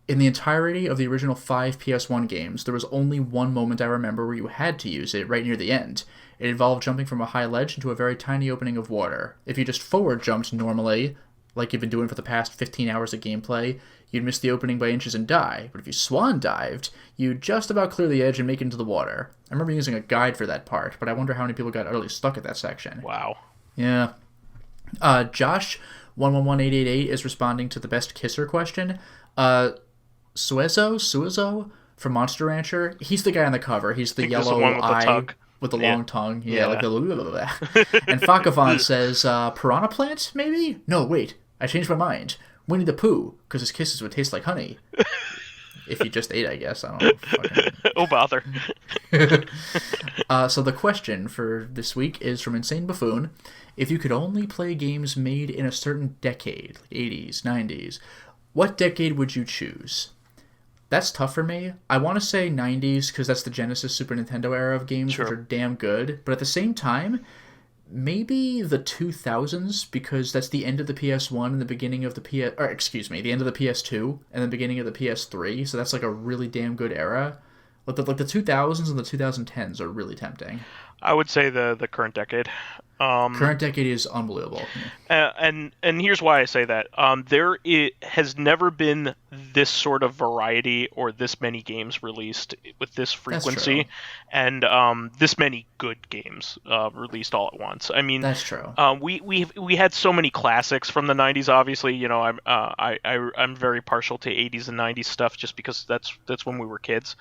In the entirety of the original 5 PS1 games, there was only one moment I remember where you had to use it, right near the end. It involved jumping from a high ledge into a very tiny opening of water. If you just forward jumped normally, like you've been doing for the past 15 hours of gameplay, you'd miss the opening by inches and die. But if you swan dived, you'd just about clear the edge and make it into the water. I remember using a guide for that part, but I wonder how many people got utterly stuck at that section. Wow. Yeah. Josh 111888 is responding to the Best Kisser question. Suezo from Monster Rancher. He's the guy on the cover. He's the yellow the one with eye with the long tongue. Yeah, like the And Fakavon says, Piranha Plant, maybe? No, wait. I changed my mind. Winnie the Pooh, because his kisses would taste like honey. If you just ate, I guess. I don't know. Oh, bother. So the question for this week is from Insane Buffoon. If you could only play games made in a certain decade, like 80s, 90s, what decade would you choose? That's tough for me. I want to say 90s because that's the Genesis, Super Nintendo era of games, which are damn good. But at the same time, maybe the 2000s, because that's the end of the PS1 and the beginning of the the end of the PS2 and the beginning of the PS3. So that's like a really damn good era. But the 2000s and the 2010s are really tempting. I would say the current decade. Current decade is unbelievable. And here's why I say that. It has never been this sort of variety or this many games released with this frequency, and this many good games released all at once. I mean, that's true. We had so many classics from the 90s. Obviously, you know, I'm very partial to 80s and 90s stuff just because that's when we were kids.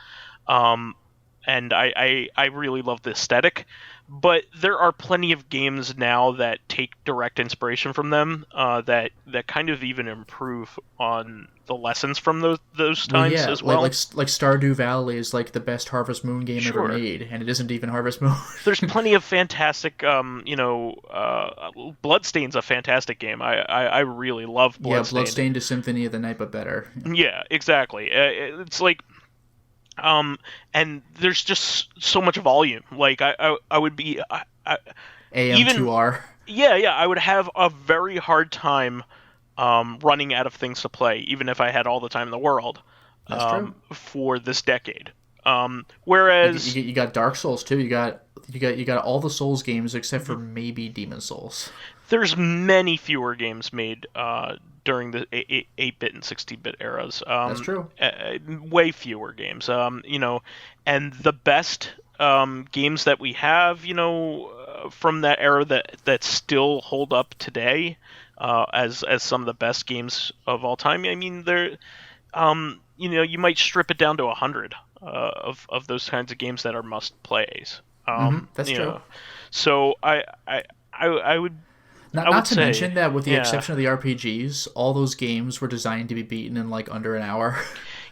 and I really love the aesthetic. But there are plenty of games now that take direct inspiration from them, that kind of even improve on the lessons from those times as well. Like Stardew Valley is like the best Harvest Moon game ever made, and it isn't even Harvest Moon. There's plenty of fantastic, Bloodstain's a fantastic game. I really love Bloodstained. Yeah, Bloodstained is Symphony of the Night, but better. Yeah, exactly. It's like, and there's just so much volume. Like I would be AM2R. Yeah, I would have a very hard time running out of things to play, even if I had all the time in the world. That's true. For this decade. Whereas you got Dark Souls too. You got all the Souls games except for maybe Demon Souls. There's many fewer games made during the 8-bit and 16-bit eras. That's true. Way fewer games. And the best games that we have, from that era that still hold up today, as some of the best games of all time. I mean, they're, you might strip it down to 100 of those kinds of games that are must plays. That's true. So I would. Not to mention that, with the exception of the RPGs, all those games were designed to be beaten in like under an hour.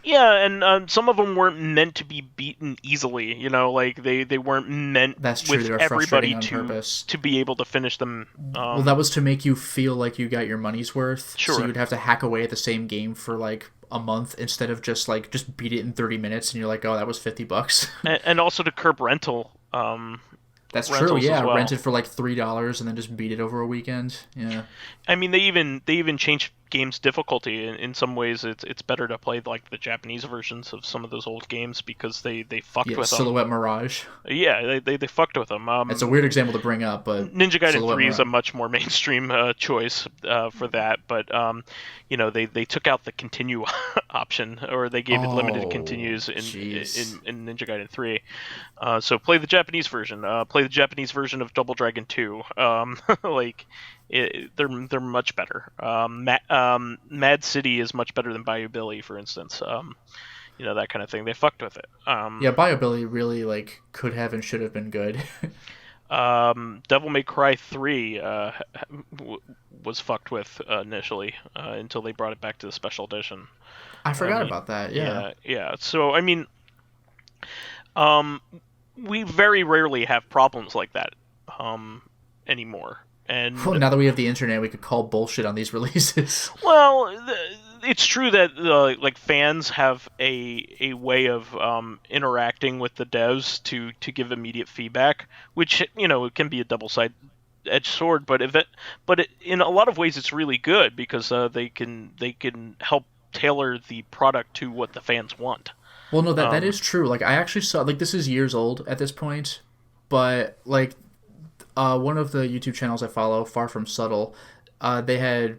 Yeah, and some of them weren't meant to be beaten easily. Like they weren't meant with everybody to be able to finish them. Well, that was to make you feel like you got your money's worth. Sure. So you'd have to hack away at the same game for like a month instead of just beat it in 30 minutes, and you're like, oh, that was $50. And also to curb rental. That's true. Yeah, well. Rent it for like $3 and then just beat it over a weekend. Yeah. I mean, they even changed games difficulty. In some ways, it's better to play like the Japanese versions of some of those old games because they fucked with them. Silhouette Mirage. Yeah, they fucked with them. It's a weird example to bring up, but Ninja Gaiden 3 is a much more mainstream choice for that. But they took out the continue option, or they gave it limited continues in Ninja Gaiden 3. So play the Japanese version. Play the Japanese version of Double Dragon 2. They're much better. Mad City is much better than Bayou Billy, for instance. That kind of thing. They fucked with it. Bayou Billy really could have and should have been good. Devil May Cry 3 was fucked with initially until they brought it back to the special edition. I forgot about that. Yeah. So I mean, we very rarely have problems like that anymore. And now that we have the internet, we could call bullshit on these releases. Well, it's true that fans have a way of interacting with the devs to give immediate feedback, which it can be a double-sided sword. But in a lot of ways, it's really good because they can help tailor the product to what the fans want. Well, no, that is true. I actually saw this is years old at this point, but one of the YouTube channels I follow, Far From Subtle, they had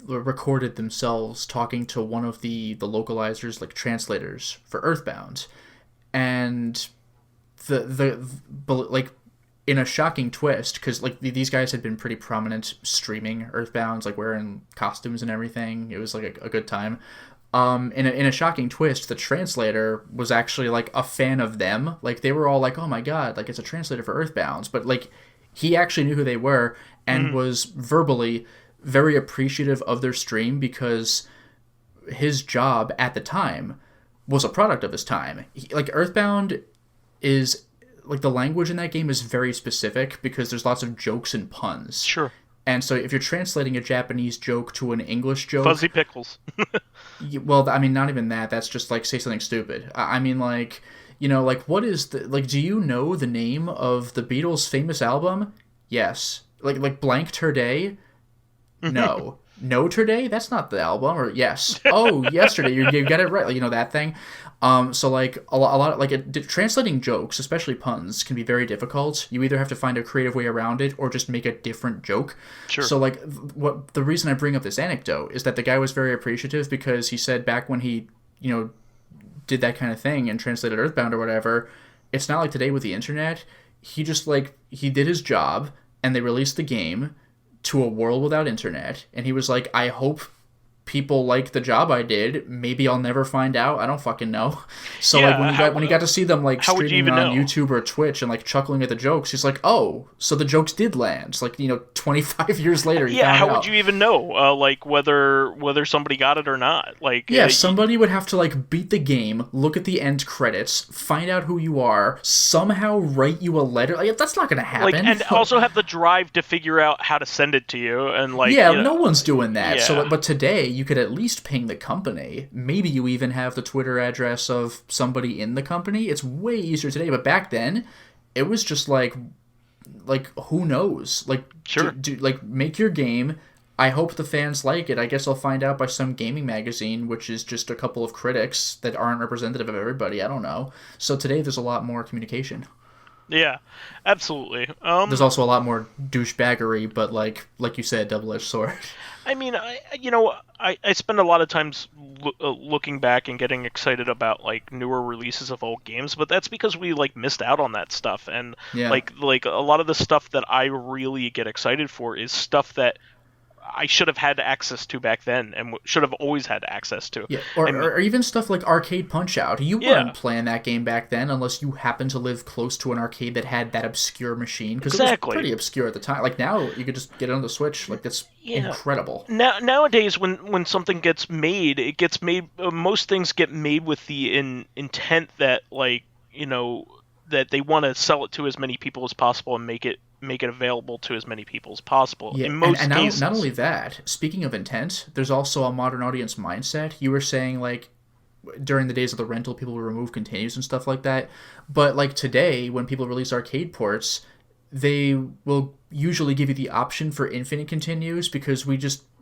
recorded themselves talking to one of the localizers, translators for Earthbound, and the in a shocking twist, because these guys had been pretty prominent streaming Earthbound, wearing costumes and everything. It was a good time. In a shocking twist, the translator was actually a fan of them. They were all oh my god, it's a translator for Earthbound. But he actually knew who they were and was verbally very appreciative of their stream because his job at the time was a product of his time. Earthbound is the language in that game is very specific because there's lots of jokes and puns. Sure. And so if you're translating a Japanese joke to an English joke... Fuzzy pickles. Well, I mean, not even that. That's just, say something stupid. I mean, what is the... do you know the name of the Beatles' famous album? Yes. Blank Turday? No. No Turday? That's not the album. Or yes. Oh, yesterday. You got it right. That thing. So a lot of translating jokes, especially puns, can be very difficult. You either have to find a creative way around it or just make a different joke. Sure. So what the reason I bring up this anecdote is that the guy was very appreciative because he said back when he did that kind of thing and translated Earthbound or whatever, it's not like today with the internet. He just he did his job and they released the game to a world without internet, and he was I hope people like the job I did. Maybe I'll never find out. I don't fucking know. So like when you got to see them like streaming on YouTube or Twitch and like chuckling at the jokes, it's like, oh, so the jokes did land. It's like, 25 years later. How would you even know like whether somebody got it or not? Like somebody would have to like beat the game, look at the end credits, find out who you are, somehow write you a letter. Like that's not gonna happen. Like, and also have the drive to figure out how to send it to you and like no one's doing that. Yeah. So but today you could at least ping the company. Maybe you even have the Twitter address of somebody in the company. It's way easier today, but back then it was just like who knows? Like sure. Like make your game. I hope the fans like it. I guess I'll find out by some gaming magazine, which is just a couple of critics that aren't representative of everybody. I don't know. So today there's a lot more communication. Yeah, absolutely. There's also a lot more douchebaggery, but like you said, double-edged sword. I mean, I spend a lot of times looking back and getting excited about like newer releases of old games, but that's because we like missed out on that stuff. And like a lot of the stuff that I really get excited for is stuff that I should have had access to back then and should have always had access to. Yeah, or even stuff like Arcade Punch-Out. You weren't playing that game back then unless you happened to live close to an arcade that had that obscure machine. Because it was pretty obscure at the time. Like now, you could just get it on the Switch. Like that's incredible. Nowadays, when something gets made, it gets made. Most things get made with the intent that that they want to sell it to as many people as possible and make it available to as many people as possible. Yeah, in most cases. Not only that, speaking of intent, there's also a modern audience mindset. You were saying, like, during the days of the rental, people would remove continues and stuff like that. But, like, today, when people release arcade ports, they will usually give you the option for infinite continues because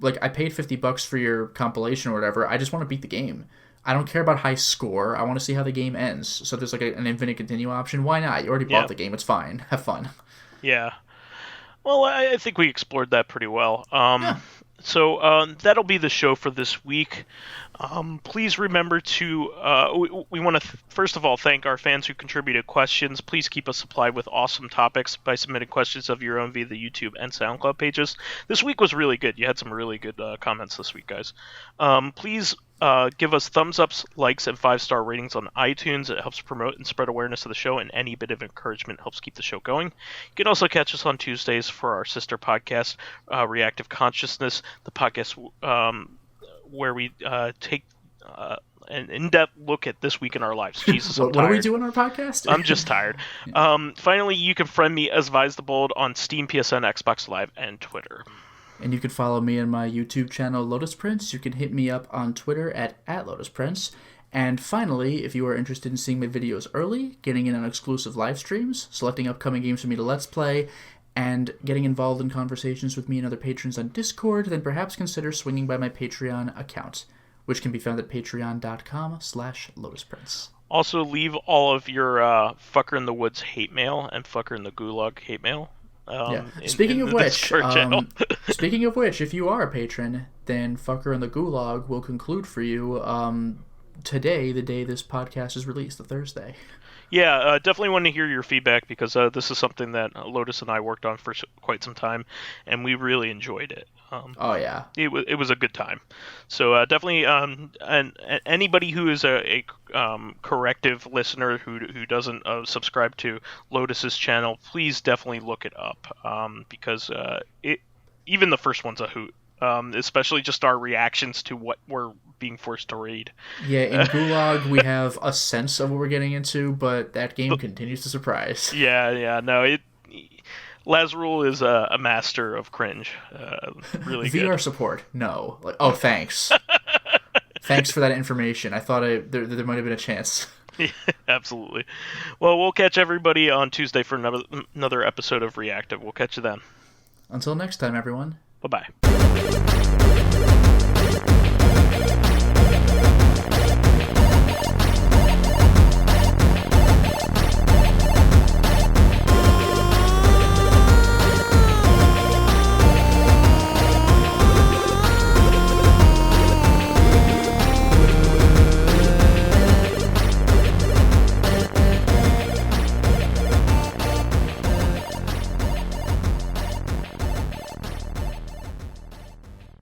I paid $50 for your compilation or whatever. I just want to beat the game. I don't care about high score. I want to see how the game ends. So there's, like, an infinite continue option. Why not? You already bought the game. It's fine. Have fun. Yeah. Well, I think we explored that pretty well. So that'll be the show for this week. Please remember to... we want to, first of all, thank our fans who contributed questions. Please keep us supplied with awesome topics by submitting questions of your own via the YouTube and SoundCloud pages. This week was really good. You had some really good comments this week, guys. Please... give us thumbs ups, likes, and 5-star ratings on iTunes. It helps promote and spread awareness of the show, and any bit of encouragement helps keep the show going. You can also catch us on Tuesdays for our sister podcast, Reactive Consciousness, the podcast where we take an in-depth look at this week in our lives. Jesus, what do we do in our podcast? I'm just tired. Finally, you can friend me as vysethebold on Steam, PSN, Xbox Live, and Twitter. And you can follow me on my YouTube channel, Lotus Prince. You can hit me up on Twitter at Lotus Prince. And finally, if you are interested in seeing my videos early, getting in on exclusive live streams, selecting upcoming games for me to Let's Play, and getting involved in conversations with me and other patrons on Discord, then perhaps consider swinging by my Patreon account, which can be found at patreon.com/LotusPrince. Also, leave all of your Fucker in the Woods hate mail and Fucker in the Gulag hate mail. Speaking of which, if you are a patron, then Fucker in the Gulag will conclude for you today, the day this podcast is released, the Thursday. Yeah, definitely want to hear your feedback because this is something that Lotus and I worked on for quite some time, and we really enjoyed it. It was a good time. So definitely, and anybody who is a corrective listener who doesn't subscribe to Lotus's channel, please definitely look it up because even the first one's a hoot. Especially just our reactions to what we're being forced to read. Yeah, in Gulag we have a sense of what we're getting into, but that game continues to surprise. No, Lazarul is a master of cringe. Really good. VR support? No. Thanks. Thanks for that information. I thought there might have been a chance. Yeah, absolutely. Well, we'll catch everybody on Tuesday for another episode of Reactive. We'll catch you then. Until next time, everyone. Bye-bye.